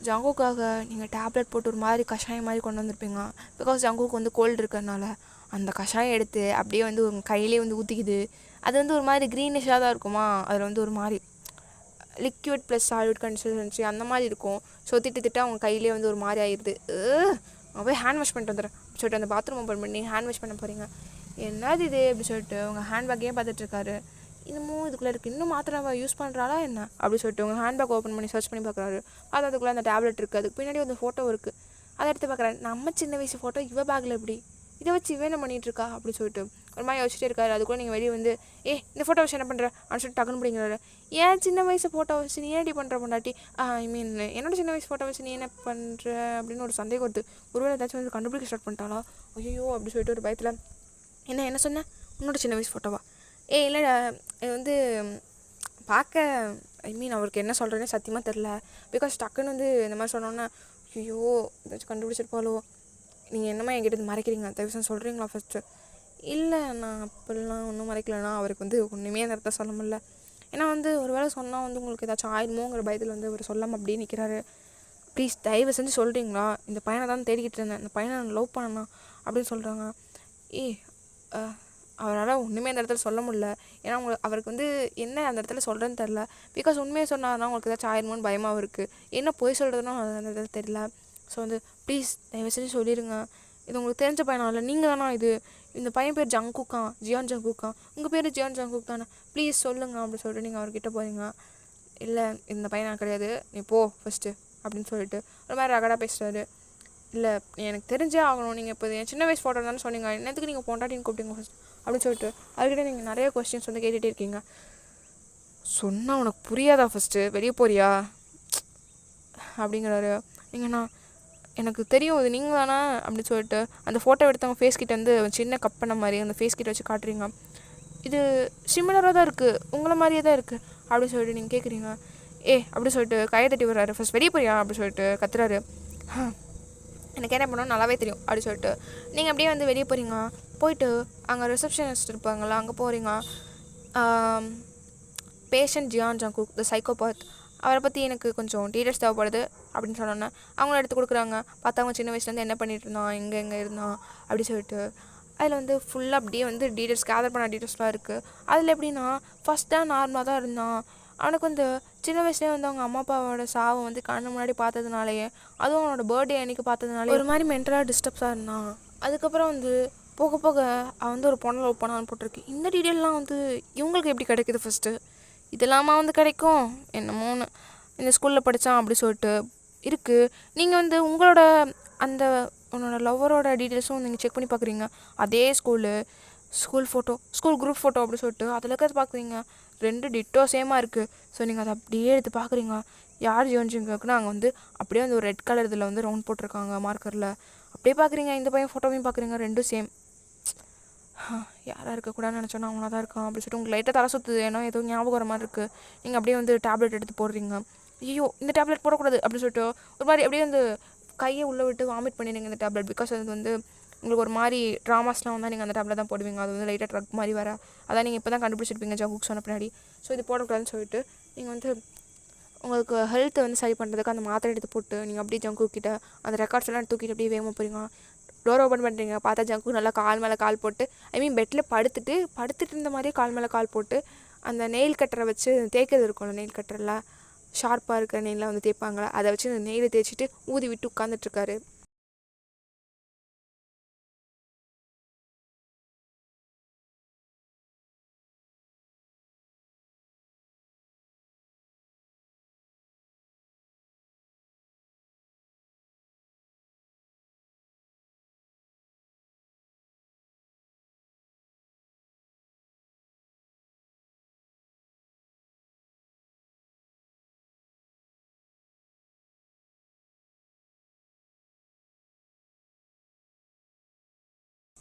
ஜங்குக்காக நீங்கள் டேப்லெட் போட்டு ஒரு மாதிரி கஷாயம் மாதிரி கொண்டு வந்திருப்பீங்க. பிகாஸ் ஜங்குக்கு வந்து கோல்டு இருக்கிறதுனால அந்த கஷாயம் எடுத்து அப்படியே வந்து உங்கள் கையிலே வந்து ஊற்றிக்குது. அது வந்து ஒரு மாதிரி க்ரீனிஷாக தான் இருக்குமா, அதில் வந்து ஒரு மாதிரி லிக்யூட் ப்ளஸ் சாலிட் கன்சிஸ்டன்சி அந்த மாதிரி இருக்கும். ஸோ திட்டு அவங்க கையிலே வந்து ஒரு மாதிரி ஆயிடுது. போய் ஹேண்ட் வாஷ் பண்ணிட்டு வந்துடுறேன் சொல்லிட்டு அந்த பாத்ரூம் ஓப்பன் பண்ணி ஹேண்ட் வாஷ் பண்ண போகிறீங்க. என்னது இது அப்படி சொல்லிட்டு உங்கள் ஹேண்ட்பேக்கையே பார்த்துட்ருக்காரு. இன்னமும் இதுக்குள்ளே இருக்குது, இன்னும் மாத்திரை யூஸ் பண்ணுறாளா என்ன அப்படி சொல்லிட்டு உங்கள் ஹேண்ட்பேக் ஓப்பன் பண்ணி சர்ச் பண்ணி பார்க்குறாரு. அது அதுக்குள்ளே அந்த டேப்லெட் இருக்குது, அதுக்கு பின்னாடி வந்து ஃபோட்டோ இருக்குது. அதை எடுத்து பார்க்குறேன், நம்ம சின்ன வயசு ஃபோட்டோ இவ பேக்கில் எப்படி, இதை வச்சு இவன் என்ன பண்ணிகிட்ருக்கா அப்படின்னு சொல்லிட்டு ஒரு மாதிரி யோசிச்சுட்டே இருக்காரு. அதுக்குள்ளே நீங்கள் வெளியே வந்து இந்த ஃபோட்டோ வச்சு என்ன பண்ணுற அப்படின்னு சொல்லிட்டு டக்குன்னு பிடிங்கிறாரு. ஏன் சின்ன வயசு ஃபோட்டோ வச்சு நீ ஏன்டி பண்ணுற பொண்டாட்டி, ஐ மீன் என்னோட சின்ன வயசு ஃபோட்டோ வச்சு நீ என்ன பண்ணுற அப்படின்னு ஒரு சந்தேகம் வருது. ஒருவேளை ஏதாச்சும் வந்து கண்டுபிடிக்க ஸ்டார்ட் பண்ணிட்டாலா ஐயோ அப்படின்னு சொல்லிட்டு ஒரு பயத்தில் என்ன சொன்னேன், உன்னோட சின்ன வயசு ஃபோட்டோவா, இல்லைடா இது வந்து பார்க்க ஐ மீன் அவருக்கு என்ன சொல்கிறேன்னே சத்தியமாக தெரில. பிகாஸ் டக்குன்னு வந்து இந்த மாதிரி சொன்னோன்னே ஐயோ ஏதாச்சும் கண்டுபிடிச்சிருப்பாலோ, நீங்கள் என்னம்மா என்கிட்ட மறைக்கிறீங்க, தயவுசெய்து சொல்கிறீங்களா ஃபஸ்ட்டு. இல்லை நான் அப்படிலாம் ஒன்றும் மறைக்கலன்னா அவருக்கு வந்து ஒன்றுமே அந்த இடத்த சொல்ல முடியல. ஏன்னா வந்து ஒரு வேளை சொன்னால் வந்து உங்களுக்கு ஏதாச்சும் ஆயிடுமோங்கிற பயத்தில் வந்து அவர் சொல்லாமல் அப்படியே நிற்கிறாரு. ப்ளீஸ் தயவு செஞ்சு சொல்கிறீங்களா, இந்த பையனை தான் தேடிக்கிட்டு இருந்தேன், இந்த பையனை நான் லவ் பண்ணனா அப்படின்னு சொல்கிறாங்க. அவரால் ஒன்றுமே அந்த இடத்துல சொல்ல முடியல. ஏன்னா அவருக்கு வந்து என்ன அந்த இடத்துல சொல்கிறேன்னு தெரில. பிகாஸ் உண்மையை சொன்னார்னா உங்களுக்கு ஏதாச்சும் ஆயிடுமோன்னு பயமாக இருக்குது. என்ன போய் சொல்கிறதுனா அந்த இடத்துல தெரியல. ஸோ வந்து ப்ளீஸ் தயவு செஞ்சு சொல்லிடுங்க, இது உங்களுக்கு தெரிஞ்ச பையனா இல்லை, நீங்கள் தானா இது, இந்த பையன் பேர் ஜங்குக்கான், ஜியான் ஜங்குக்கான், உங்கள் பேர் ஜியான் ஜங்குக் தானே, ப்ளீஸ் சொல்லுங்கள் அப்படின்னு சொல்லிட்டு நீங்கள் அவர்கிட்ட போகிறீங்க. இல்லை இந்த பையனா கிடையாது, நீ போ ஃபஸ்ட்டு அப்படின்னு சொல்லிட்டு ஒரு மாதிரி ரகடாக பேசுகிறாரு. இல்லை எனக்கு தெரிஞ்சே ஆகணும், நீங்கள் இப்போ என் சின்ன வயசு ஃபோட்டோ தானே சொன்னீங்க, என்னத்துக்கு நீங்கள் பொண்டாட்டின்னு கூப்பிட்டீங்க ஃபஸ்ட் அப்படின்னு சொல்லிட்டு அதுக்கிட்ட நீங்கள் நிறைய கொஸ்டின்ஸ் வந்து கேட்டுகிட்டே இருக்கீங்க. சொன்னால் உனக்கு புரியாதா, ஃபஸ்ட்டு வெளியே போறியா அப்படிங்கிறாரு. நீங்கண்ணா எனக்கு தெரியும் இது நீங்கள் தானே அப்படின்னு சொல்லிட்டு அந்த ஃபோட்டோ எடுத்தவங்க ஃபேஸ் கிட்ட வந்து சின்ன கப் பண்ண மாதிரி அந்த ஃபேஸ் கிட்ட வச்சு காட்டுறீங்க. இது சிமிலராக தான் இருக்குது, உங்களை மாதிரியே தான் இருக்குது அப்படின்னு சொல்லிட்டு நீங்கள் கேட்குறீங்க. அப்படின்னு சொல்லிட்டு கையை தட்டி விடுறாரு. ஃபஸ்ட் வெளியே போறியா அப்படின்னு சொல்லிட்டு கத்துறாரு. எனக்கு என்ன பண்ணணும் நல்லாவே தெரியும் அப்படின்னு சொல்லிட்டு நீங்கள் அப்படியே வந்து வெளியே போகிறீங்க. போயிட்டு அங்கே ரிசப்ஷனிஸ்ட் இருப்பாங்களா அங்கே போகிறீங்க. பேஷண்ட் ஜியான் ஜங்குக் த சைக்கோபாத், அவரை பற்றி எனக்கு கொஞ்சம் டீட்டெயில்ஸ் தேவைப்படுது அப்படின்னு சொன்னோன்னே அவங்கள எடுத்து கொடுக்குறாங்க. பார்த்தவங்க சின்ன வயசுலேருந்து என்ன பண்ணிட்டு இருந்தான், எங்கே இருந்தான் அப்படின்னு சொல்லிட்டு அதில் வந்து ஃபுல்லாக அப்படியே வந்து டீட்டெயில்ஸ் கேதர் பண்ண டீட்டெயில்ஸ்லாம் இருக்குது. அதில் எப்படின்னா ஃபஸ்ட் தான் நார்மலாக தான் இருந்தான். அவனுக்கு வந்து சின்ன வயசுலேயே வந்து அவங்க அம்மா அப்பாவோட சாவை வந்து கண்ணு முன்னாடி பார்த்ததுனாலேயே, அதுவும் அவனோட பர்த்டே அன்றைக்கி பார்த்ததுனாலே ஒரு மாதிரி மென்டலாக டிஸ்டர்ப்ஸாக இருந்தான். அதுக்கப்புறம் வந்து போக போக அவன் வந்து ஒரு பொண்ணை லவ் பண்ணான்னு போட்டிருக்கு. இந்த டீட்டெயிலெலாம் வந்து இவங்களுக்கு எப்படி கிடைக்குது, ஃபஸ்ட்டு இதெல்லாமா வந்து கிடைக்கும் என்னமோன்னு இந்த ஸ்கூலில் படித்தான் அப்படி சொல்லிட்டு இருக்குது. நீங்கள் வந்து உங்களோட அந்த உன்னோட லவ்வரோட டீட்டெயில்ஸும் நீங்கள் செக் பண்ணி பார்க்குறீங்க. அதே school photo, school group photo அப்படி சொல்லிட்டு அதில் இருக்கிறது பார்க்குறீங்க. 2 டிட்டோ சேமாக இருக்குது. ஸோ நீங்கள் அதை அப்படியே எடுத்து பார்க்குறீங்க. யார் ஜோன்ஜிங்குன்னா அங்கே வந்து அப்படியே வந்து ஒரு ரெட் கலர் இதில் வந்து ரவுண்ட் போட்டிருக்காங்க மார்க்கரில். அப்படியே பார்க்குறீங்க, இந்த பையன் ஃபோட்டோவையும் பார்க்குறீங்க, 2 சேம். யாராக இருக்கக்கூடாதுன்னு நினச்சோன்னா அவங்களா தான் இருக்கான் அப்படின்னு சொல்லிட்டு உங்களுக்கு லைட்டாக தலை சுற்றுது, ஏன்னா ஏதோ ஞாபகம் வர மாதிரி இருக்குது. நீங்கள் அப்படியே வந்து டேப்லெட் எடுத்து போடுறீங்க. ஐயோ இந்த டேப்லெட் போடக்கூடாது அப்படின்னு சொல்லிட்டு ஒரு மாதிரி அப்படியே வந்து கையை உள்ளே விட்டு வாமிட் பண்ணிடுங்க இந்த டேப்லெட். பிகாஸ் அது வந்து உங்களுக்கு ஒரு மாதிரி ட்ராமாஸ்லாம் வந்தால் நீங்கள் அந்த டேப்லெட் தான் போடுவீங்க. அது வந்து லைட்டாக ட்ரக் மாதிரி வர, அதான் நீங்கள் இப்போ தான் கண்டுபிடிச்சிருப்பீங்க ஜங்குக் சொன்ன பின்னாடி. ஸோ இது போடக்கூடாதுன்னு சொல்லிட்டு நீங்கள் வந்து உங்களுக்கு ஹெல்த்தை வந்து சரி பண்ணுறதுக்கு அந்த மாத்திரை எடுத்து போட்டு நீங்கள் அப்படியே ஜங்குக் கிட்ட அந்த ரெக்கார்ட்ஸ் எல்லாம் தூக்கிட்டு அப்படியே வேகமாக போகிறீங்க. டோர் ஓப்பன் பண்ணுறீங்க. பார்த்தா ஜங்குக் நல்லா கால் மேலே கால் போட்டு, ஐ மீன் பெட்டில் படுத்துட்டு இருந்த மாதிரியே கால் மேலே கால் போட்டு அந்த நெயில் கட்டரை வச்சு தேய்க்கிறது இருக்கும்ல, நெயில் கட்டரில் ஷார்ப்பாக இருக்கிற நெயிலாம் வந்து தேய்ப்பாங்களா, அதை வச்சு அந்த நெயிலை தேய்ச்சிட்டு ஊதி விட்டு உட்காந்துட்ருக்காரு.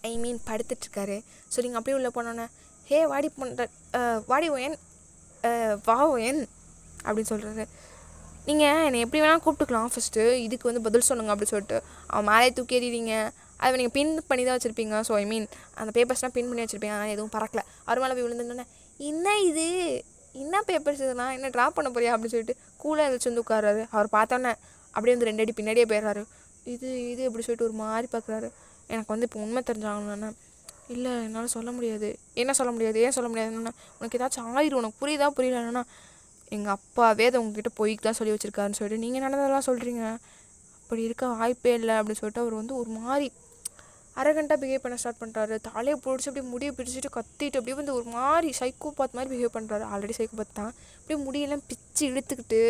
ஐ மீன் படுத்துட்ருக்காரு. ஸோ நீங்கள் அப்படியே உள்ளே போனோன்னே வாடி பண்ணுற வாடி ஓயன் வா ஓயன் அப்படின்னு சொல்கிறாரு. நீங்கள் என்னை எப்படி வேணால் கூப்பிட்டுக்கலாம், ஃபஸ்ட்டு இதுக்கு வந்து பதில் சொல்லுங்கள் அப்படின்னு சொல்லிட்டு அவன் மேலே தூக்கி எறிவீங்க. அதை நீங்கள் பின் பண்ணி தான் வச்சுருப்பீங்க. ஸோ ஐ மீன் அந்த பேப்பர்ஸ்லாம் பின் பண்ணி வச்சுருப்பீங்க, ஆனால் எதுவும் பறக்கலை. அவர் மேலே போய் விழுந்துங்கன்னே என்ன இது, என்ன பேப்பர்ஸ் இதெல்லாம், என்ன ட்ராப் பண்ண போறியா அப்படின்னு சொல்லிட்டு கூலாக எழுந்திரிச்சு வந்து உட்காராரு. அவர் பார்த்தோன்னே அப்படியே வந்து 2 அடி பின்னாடியே போயிடுறாரு. இது அப்படி சொல்லிட்டு ஒரு மாதிரி பார்க்குறாரு. எனக்கு வந்து இப்போ உண்மை தெரிஞ்சாங்கண்ணா, இல்லை என்னால் சொல்ல முடியாது. என்ன சொல்ல முடியாது, ஏன் சொல்ல முடியாதுன்னா உனக்கு ஏதாச்சும் ஆயிரும், உனக்கு புரியலன்னா எங்கள் அப்பாவே அதை உங்ககிட்ட பொய்க்கு தான் சொல்லி வச்சுருக்காருன்னு சொல்லிட்டு நீங்கள் நடந்ததெல்லாம் சொல்கிறீங்க, அப்படி இருக்க வாய்ப்பே இல்லை அப்படின்னு சொல்லிட்டு அவர் வந்து ஒரு மாதிரி அரகண்டாக பிஹேவ் பண்ண ஸ்டார்ட் பண்ணுறாரு. தலையை பிடிச்சி அப்படியே முடியை பிடிச்சிட்டு கத்திட்டு அப்படியே வந்து ஒரு மாதிரி சைக்கோபாத் மாதிரி பிஹேவ் பண்ணுறாரு. ஆல்ரெடி சைக்கோபாத் தான். அப்படியே முடியெல்லாம் பிச்சு இழுத்துக்கிட்டு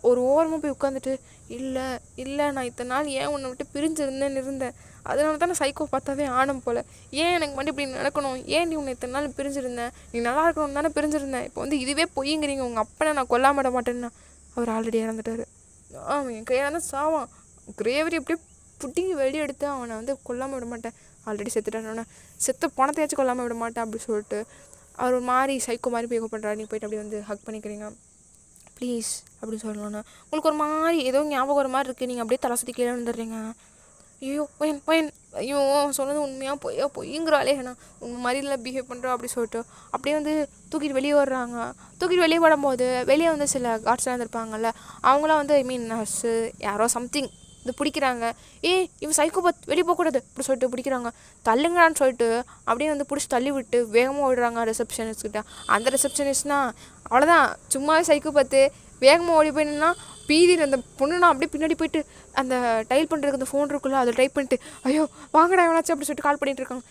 ஒரு ஓரமாக போய் உட்காந்துட்டு, இல்லை இல்லை நான் இத்தனை நாள் ஏன் உன்னை விட்டு பிரிஞ்சிருந்தேன்னு இருந்தேன், அதனால தான் நான் சைக்கோ பார்த்தாவே ஆனம் போல், ஏன் எனக்கு மட்டும் இப்படி நடக்கணும், ஏன் நீ உன்னை இத்தனை நாள் பிரிஞ்சிருந்தேன், நீ நல்லா இருக்கணும் தானே பிரிஞ்சிருந்தேன், இப்போ வந்து இதுவே பொய்யுங்கிறீங்க, உங்கள் அப்பனை நான் கொல்லாம விட மாட்டேன்னா. அவர் ஆல்ரெடி இறந்துட்டார். என் கையால் தான் சாவான், கிரேவரி அப்படியே புட்டிங்கி வெளியே எடுத்து அவனை வந்து கொல்லாமல் விட மாட்டேன், ஆல்ரெடி செத்துட்டானே, செத்த பணத்தையாச்சும் கொல்லாமல் விட மாட்டேன் அப்படி சொல்லிட்டு அவர் ஒரு மாதிரி சைக்கோ மாதிரி பிஹேவ் பண்ணுறாரு. நீங்கள் போய்ட்டு அப்படி வந்து ஹக் பண்ணிக்கிறீங்க. ப்ளீஸ் அப்படின்னு சொல்லணும்னா உங்களுக்கு ஒரு மாதிரி ஏதோ ஞாபகம் ஒரு மாதிரி இருக்குது, நீங்கள் அப்படியே தலை சுற்றி கீழே வந்துடுறீங்க. ஐயோ பையன் ஐயோ சொன்னது உண்மையாக பொய்யுங்கிறாளே நான் உண்மை மாதிரிலாம் பிஹேவ் பண்ணுறோம் அப்படி சொல்லிட்டு அப்படியே வந்து தூக்கிட்டு வெளியே வர்றாங்க. தூக்கிட்டு வெளியே வரும்போது வெளியே வந்து சில கார்ட்ஸ்லாம் இருந்திருப்பாங்கல்ல, அவங்களாம் வந்து நர்ஸு யாரோ சம்திங் இது பிடிக்கிறாங்க. இவன் சைக்கோபாத் வெளியே போகக்கூடாது அப்படி சொல்லிட்டு பிடிக்கிறாங்க. தள்ளுங்கடான்னு சொல்லிட்டு அப்படியே வந்து பிடிச்சி தள்ளி விட்டு வேகமாக ஓடுறாங்க ரிசப்ஷனிஸ்ட்கிட்ட. அந்த ரிசப்ஷனிஸ்ட்னா அவ்வளோதான், சும்மாவே சைக்கோபாத்து வேகமாக ஓடி போயின்னா பீதியில் அந்த பொண்ணுனா அப்படியே பின்னாடி போயிட்டு அந்த டைல் பண்ணுறதுக்கு அந்த ஃபோன் இருக்குல்ல அதை டைப் பண்ணிட்டு ஐயோ வாங்கடா எவனாச்சும் அப்படி சொல்லிட்டு கால் பண்ணிகிட்டு இருக்காங்க.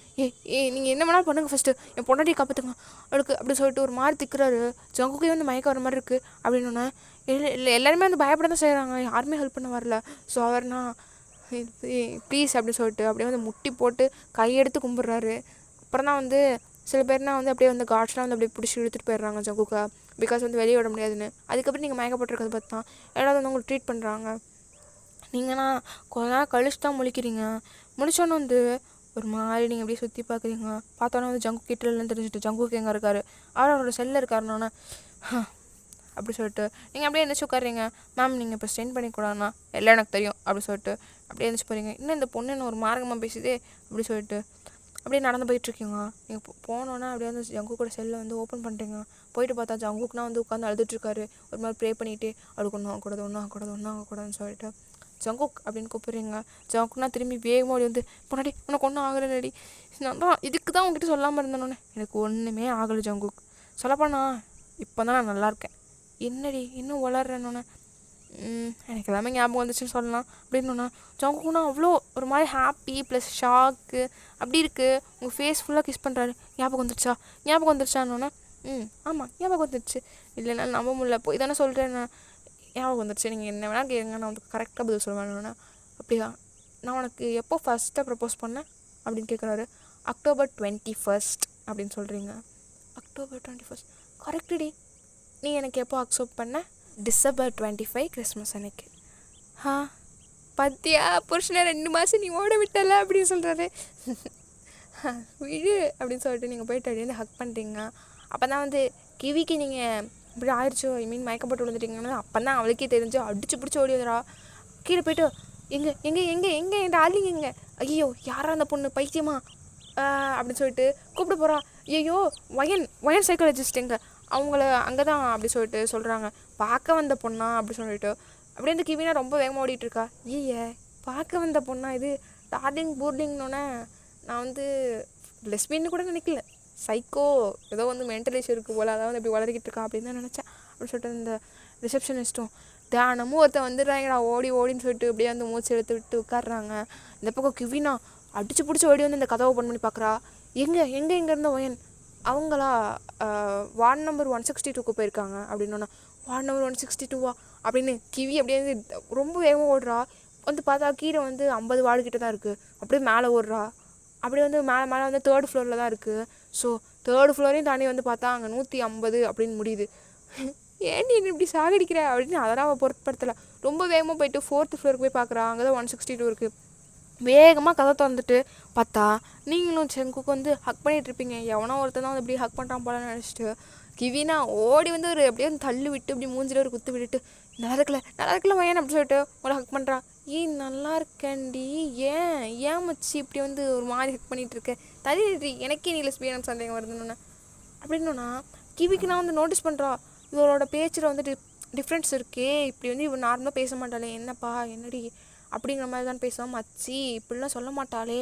நீங்கள் என்ன வேணாலும் பண்ணுங்கள், ஃபஸ்ட்டு என் பொண்டாட்டியை காப்பாற்றுங்க அவளுக்கு அப்படி சொல்லிட்டு ஒரு மாதிரி திக்கிறாரு. ஜங்குக்கே வந்து மயக்கம் வர மாதிரி இருக்குது அப்படின்னோடனே இல்லை எல்லாருமே வந்து பயப்பட தான் செய்கிறாங்க, யாருமே ஹெல்ப் பண்ண வரல. ஸோ அவர்னா ப்ளீஸ் அப்படின்னு சொல்லிட்டு அப்படியே வந்து முட்டி போட்டு கையெடுத்து கும்பிட்றாரு. அப்புறம் தான் வந்து சில பேர்னா வந்து அப்படியே வந்து காட்ஸ்லாம் வந்து அப்படியே பிடிச்சி இழுத்துட்டு போயிடுறாங்க ஜங்குக்கா, பிகாஸ் வந்து வெளியே விட முடியாதுன்னு. அதுக்கப்புறம் நீங்கள் மயக்கப்பட்டிருக்கிறது பார்த்து தான் எல்லாரும் வந்து உங்களுக்கு ட்ரீட் பண்ணுறாங்க. நீங்கள்னா கொஞ்ச நேரம் கழிச்சு தான் முழிக்கிறீங்க. முடிச்சோன்னு வந்து ஒரு மாதிரி நீங்கள் அப்படியே சுற்றி பார்க்குறீங்க. பார்த்தோன்னா வந்து ஜங்கு கிட்டலன்னு தெரிஞ்சுட்டு ஜங்குக்கு எங்கே இருக்கார், அவரோட செல்லில் இருக்காருனோன்னே அப்படி சொல்லிட்டு நீங்கள் அப்படியே எழுந்திரிச்சு உட்காருறீங்க. மேம் நீங்கள் இப்போ ஸ்டெயின் பண்ணிக்கூடாதுண்ணா, எல்லாம் எனக்கு தெரியும் அப்படி சொல்லிட்டு அப்படியே எழுந்திரிச்சு போகிறீங்க. இன்னும் இந்த பொண்ணு என்ன ஒரு மார்க்கமாக பேசுதே அப்படி சொல்லிட்டு அப்படியே நடந்து போயிட்டுருக்கீங்க. நீங்கள் போனோன்னா அப்படியே வந்து ஜங்கு கூட செல்லை வந்து ஓப்பன் பண்ணுறீங்க. போயிட்டு பார்த்தா ஜங்குக்குனா வந்து உட்காந்து அழுதுட்டுருக்காரு, ஒரு மாதிரி ப்ரே பண்ணிவிட்டு அவளுக்கு ஒன்றும் ஆகக்கூடாதுன்னு சொல்லிட்டு ஜங்குக் அப்படின்னு கூப்பிட்றீங்க. ஜங்குக்குனா திரும்பி வேகமாக அப்படி வந்து பொன்னாடி உனக்கு ஒன்றும் ஆகலைடி, நான் தான் இதுக்கு தான் உங்ககிட்ட சொல்லாமல் இருந்தேனோன்னே எனக்கு ஒன்றுமே ஆகலை ஜங்குக், சொல்லப்போனா இப்போ தான் நான் நல்லாயிருக்கேன். என்னடி இன்னும் வளர்றேன்னொன்னே எனக்கு எல்லாமே ஞாபகம் வந்துச்சுன்னு சொல்லலாம் அப்படின்னோன்னா ஜங்குக்குனா அவ்வளோ ஒரு மாதிரி ஹாப்பி ப்ளஸ் ஷாக்கு அப்படி இருக்குது. உங்கள் ஃபேஸ் ஃபுல்லாக கிஸ் பண்ணுறாரு. ஞாபகம் வந்துருச்சான்னொன்னே ஆமாம் ஞாபகம் வந்துடுச்சு, இல்லைன்னா நம்ப முடியல போய் தானே சொல்கிறேன், நான் ஞாபகம் வந்துடுச்சு, நீங்கள் என்ன வேணால் கேளுங்க நான் வந்து கரெக்டாக பதில் சொல்லுவேன்னா. அப்படியா நான் உனக்கு எப்போ ஃபஸ்ட்டாக ப்ரப்போஸ் பண்ணேன் அப்படின்னு கேட்குறாரு. October 21 அப்படின்னு சொல்கிறீங்க. October 21 கரெக்டுடி. நீ எனக்கு எப்போ அக்செப்ட் பண்ண? December 25 கிறிஸ்மஸ் அன்னைக்கு. பத்தியா புருஷனை 2 மாதம் நீ ஓட விட்டல அப்படின்னு சொல்கிறாரு. விடு அப்படின்னு சொல்லிட்டு நீங்கள் போயிட்டு அப்படியே வந்து ஹக் பண்ணுறீங்க. அப்போ தான் வந்து கிவிக்கு நீங்கள் இப்படி ஆயிடுச்சோ மயக்கப்பட்டு விழுந்துட்டீங்கன்னா அப்போ தான் அவளுக்கே தெரிஞ்சு அடிச்சு பிடிச்சி ஓடி வந்துடா. கீழே போய்ட்டு எங்கே என் டார்லிங் எங்கே, ஐயோ யாரா அந்த பொண்ணு பைத்தியமா அப்படின்னு சொல்லிட்டு கூப்பிட போகிறா. ஐயோ ஒயன் சைக்காலஜிஸ்ட் எங்கே, அவங்கள அங்கே தான் அப்படி சொல்லிட்டு சொல்கிறாங்க. பார்க்க வந்த பொண்ணா அப்படி சொல்லிட்டு அப்படியே இந்த கிவினா ரொம்ப வேகமாக ஓடிட்டுருக்கா. பார்க்க வந்த பொண்ணா இது, டார்லிங் பூர்லிங்னோன்னே நான் வந்து லெஸ்பின்னு கூட நினைக்கல, சைக்கோ ஏதோ வந்து மென்டல் இஷ்யூ இருக்குது போல், அதாவது இப்படி வளர்க்கிட்டு இருக்கா அப்படின்னு தான் நினச்சேன் அப்படின்னு சொல்லிட்டு இந்த ரிசப்ஷனிஸ்ட்டும் தியானமும் ஒருத்தர் வந்துடுறாங்கடா ஓடின்னு சொல்லிட்டு அப்படியே வந்து மூச்சு எடுத்து விட்டு உட்காடுறாங்க. இந்த பக்கம் கிவினா அடிச்சு பிடிச்சி ஓடி வந்து இந்த கதவை ஓப்பன் பண்ணி பார்க்குறா. எங்கே இருந்த ஒயன் அவங்களா வார்டு நம்பர் 162 போயிருக்காங்க அப்படின்னோன்னா வார்டு நம்பர் 162 அப்படின்னு கிவி அப்படியே வந்து ரொம்ப வேகமாக ஓடுறா. வந்து பார்த்தா கீழே வந்து 50 வார்டு கிட்ட தான் இருக்குது. அப்படியே மேலே ஓடுறா. அப்படியே வந்து மேலே வந்து 3rd ஃப்ளோரில் தான் இருக்குது. ஸோ 3rd ஃப்ளோரையும் தாண்டி வந்து பார்த்தா அங்கே 150 அப்படின்னு முடியுது. ஏன் நீ இப்படி சாகடிக்கிற அப்படின்னு அதெல்லாம் அவள் பொருட்படுத்தலை. ரொம்ப வேகமாக போயிட்டு 4th ஃப்ளோருக்கு போய் பார்க்குறா. அங்கே தான் 162 இருக்குது. வேகமாக கதை திறந்துட்டு பார்த்தா நீங்களும் செங்குக்கு வந்து ஹக் பண்ணிகிட்ருப்பீங்க. எவனோ ஒருத்தர் தான் வந்து அப்படியே ஹக் பண்ணுறான் போலன்னு நினச்சிட்டு கிவினா ஓடி வந்து ஒரு அப்படியே வந்து தள்ளி விட்டு இப்படி மூஞ்சில் ஒரு குத்து விட்டுட்டு நல்லா இருக்கல வயன் அப்படி சொல்லிட்டு உங்களை ஹக் பண்ணுறான். நல்லா இருக்கேன்டி, ஏன் மச்சி இப்படி வந்து ஒரு மாதிரி ஹக் பண்ணிகிட்ருக்க, தள்ளி எனக்கே நீ லெஸ்பியன் சந்தேகம் வருதுன்னு அப்படின்னா கிவிக்கு நான் வந்து நோட்டீஸ் பண்ணுறா. இவரோட பேச்சில் வந்து டிஃப்ரென்ஸ் இருக்கே, இப்படி வந்து இவன் நார்மலாக பேச மாட்டாளே, என்னப்பா என்னடி அப்படிங்கிற மாதிரி தான் பேசுவான். மச்சி இப்படிலாம் சொல்ல மாட்டாளே,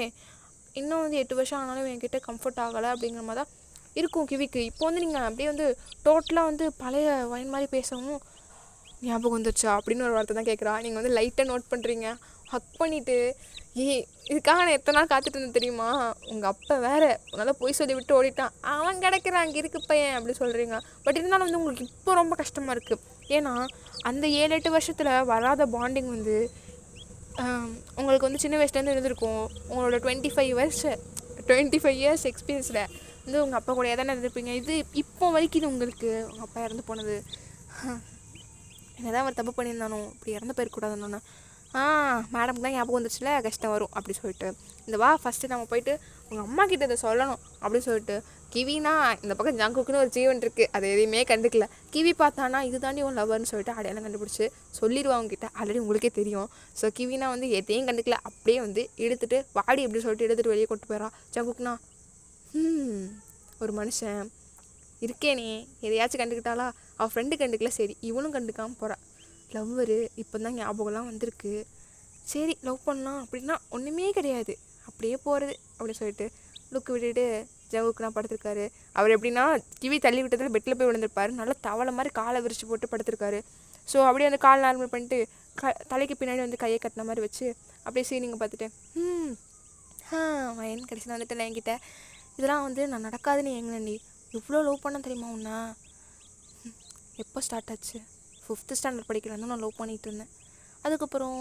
இன்னும் வந்து 8 வருஷம் ஆனாலும் என்கிட்ட கம்ஃபர்ட் ஆகலை அப்படிங்கிற மாதிரி தான் இருக்கும் கிவிக்கு. இப்போ வந்து நீங்கள் அப்படியே வந்து டோட்டலாக வந்து பழைய வயன் மாதிரி பேசவும் ஞாபகம் வந்துச்சா அப்படின்னு ஒரு வார்த்தை தான் கேட்குறா. நீங்கள் வந்து லைட்டாக நோட் பண்ணுறீங்க. ஹக் பண்ணிவிட்டு இதுக்காக நான் எத்தனை நாள் காத்துட்டு இருந்தேன் தெரியுமா, உங்கள் அப்பா வேறு உன்னால் போய் சொல்லி விட்டு ஓடிட்டான், அவன் கிடைக்கிறான் அங்கே இருக்கு பையன் அப்படி சொல்கிறீங்க. பட் இருந்தாலும் வந்து உங்களுக்கு இப்போ ரொம்ப கஷ்டமாக இருக்குது. ஏன்னா அந்த 7-8 வருஷத்தில் வராத பாண்டிங் வந்து உங்களுக்கு வந்து சின்ன வயசுலேருந்து இருந்திருக்கும். உங்களோட 25 இயர்ஸ் எக்ஸ்பீரியன்ஸில் வந்து உங்கள் அப்பா கூட தானே இருந்திருப்பீங்க. இது இப்போ வரைக்கும் உங்களுக்கு உங்கள் அப்பா இறந்து போனது என்னதான் அவர் தப்பு பண்ணியிருந்தானோ இப்படி இறந்து போயிருக்கூடாதுன்னு மேடம்க்கு தான் ஞாபகம் வந்துச்சுல கஷ்டம் வரும் அப்படி சொல்லிட்டு இந்த ஃபஸ்ட்டு நம்ம போயிட்டு உங்கள் அம்மா கிட்ட இதை சொல்லணும் அப்படின்னு சொல்லிட்டு கிவினா இந்த பக்கம் ஜங்குக்குன்னு ஒரு ஜீவன் இருக்குது, அதை எதையுமே கண்டுக்கல. கிவி பார்த்தானா இது தாண்டி உன் லவர்னு சொல்லிட்டு அடையாளம் கண்டுபிடிச்சி சொல்லிடுவா அவங்ககிட்ட. ஆல்ரெடி உங்களுக்கே தெரியும். ஸோ கிவினா வந்து எதையும் கண்டுக்கல, அப்படியே வந்து எடுத்துகிட்டு வாடி அப்படின்னு சொல்லிட்டு எடுத்துகிட்டு வெளியே கொண்டு போயிடா. ஜங்குக்குனா ஒரு மனுஷன் இருக்கேனே எதையாச்சும் கண்டுக்கிட்டாலா, அவள் ஃப்ரெண்டு கண்டுக்கல, சரி இவனும் கண்டுக்காமல் போகிறா. லவ்வரு இப்போ தான் ஞாபகம்லாம் வந்திருக்கு, சரி லவ் பண்ணலாம் அப்படின்னா ஒன்றுமே கிடையாது, அப்படியே போகிறது அப்படின்னு சொல்லிட்டு லுக்கு விட்டுட்டு ஜங்குக்குனா படுத்திருக்காரு. அவர் எப்படின்னா கிவி தள்ளி விட்டதில் பெட்டில் போய் விழுந்திருப்பார். நல்லா தவளை மாதிரி காலை விரிச்சு போட்டு படுத்திருக்காரு. ஸோ அப்படியே அந்த கால் நார்மல் பண்ணிட்டு தலைக்கு பின்னாடி வந்து கையை கட்டின மாதிரி வச்சு அப்படியே சீனிங்க பார்த்துட்டு வயன் கடைசியில் வந்துட்டு என்கிட்ட இதெல்லாம் வந்து நான் நடக்காதுன்னு எங்கண்ணி இவ்வளோ லவ் பண்ண தெரியுமா உன்னா? எப்போ ஸ்டார்ட் ஆச்சு? 5th ஸ்டாண்டர்ட் படிக்கிறேன் நான் லவ் பண்ணிகிட்டு இருந்தேன். அதுக்கப்புறம்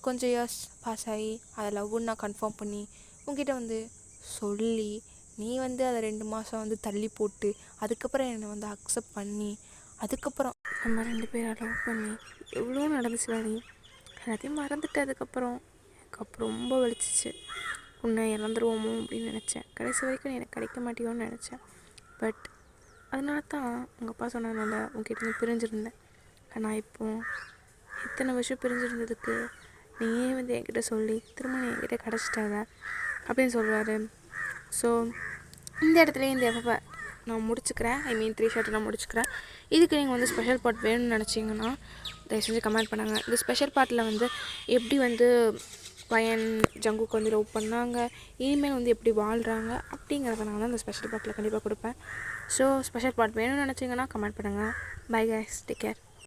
கொஞ்சம் இயர்ஸ் பாஸ் ஆகி அதை லவ்வுன்னு நான் கன்ஃபார்ம் பண்ணி உங்ககிட்ட வந்து சொல்லி நீ வந்து அதை 2 மாதம் வந்து தள்ளி போட்டு அதுக்கப்புறம் என்னை வந்து அக்செப்ட் பண்ணி அதுக்கப்புறம் நம்ம 2 பேரை லவ் பண்ணி எவ்வளோ நடந்துச்சு நீ எல்லாத்தையும் மறந்துட்டு அதுக்கப்புறம் எனக்கு அப்புறம் ரொம்ப வலிச்சிச்சு. உன்னை இறந்துருவோமோ அப்படின்னு நினச்சேன். கடைசி வரைக்கும் நீ எனக்கு கிடைக்க மாட்டியோன்னு நினச்சேன். பட் அதனால தான் உங்கள் அப்பா சொன்னதுனால உங்ககிட்ட பிரிஞ்சிருந்தேன். ஆனால் இப்போது இத்தனை வருஷம் பிரிஞ்சிருந்ததுக்கு நீயே வந்து என்கிட்ட சொல்லி திரும்ப நீ என்கிட்ட கிடச்சிட்டாங்க அப்படின்னு சொல்கிறாரு. ஸோ இந்த இடத்துலையே இந்த எப்போ நான் முடிச்சுக்கிறேன். 3 ஷார்ட்டை நான் முடிச்சுக்கிறேன். இதுக்கு நீங்கள் வந்து ஸ்பெஷல் பார்ட் வேணும்னு நினச்சிங்கன்னா தயவு செஞ்சு கமெண்ட் பண்ணுங்கள். இந்த ஸ்பெஷல் பார்ட்டில் வந்து எப்படி வந்து பையன் ஜங்குக்கு வந்து லவ் பண்ணாங்க, இனிமேல் வந்து எப்படி வாழ்கிறாங்க அப்படிங்கிறத நான் வந்து அந்த ஸ்பெஷல் பார்ட்டில் கண்டிப்பாக கொடுப்பேன். ஸோ ஸ்பெஷல் பார்ட் வேணும்னு நினச்சிங்கன்னா கமெண்ட் பண்ணுங்கள். Bye guys, take care.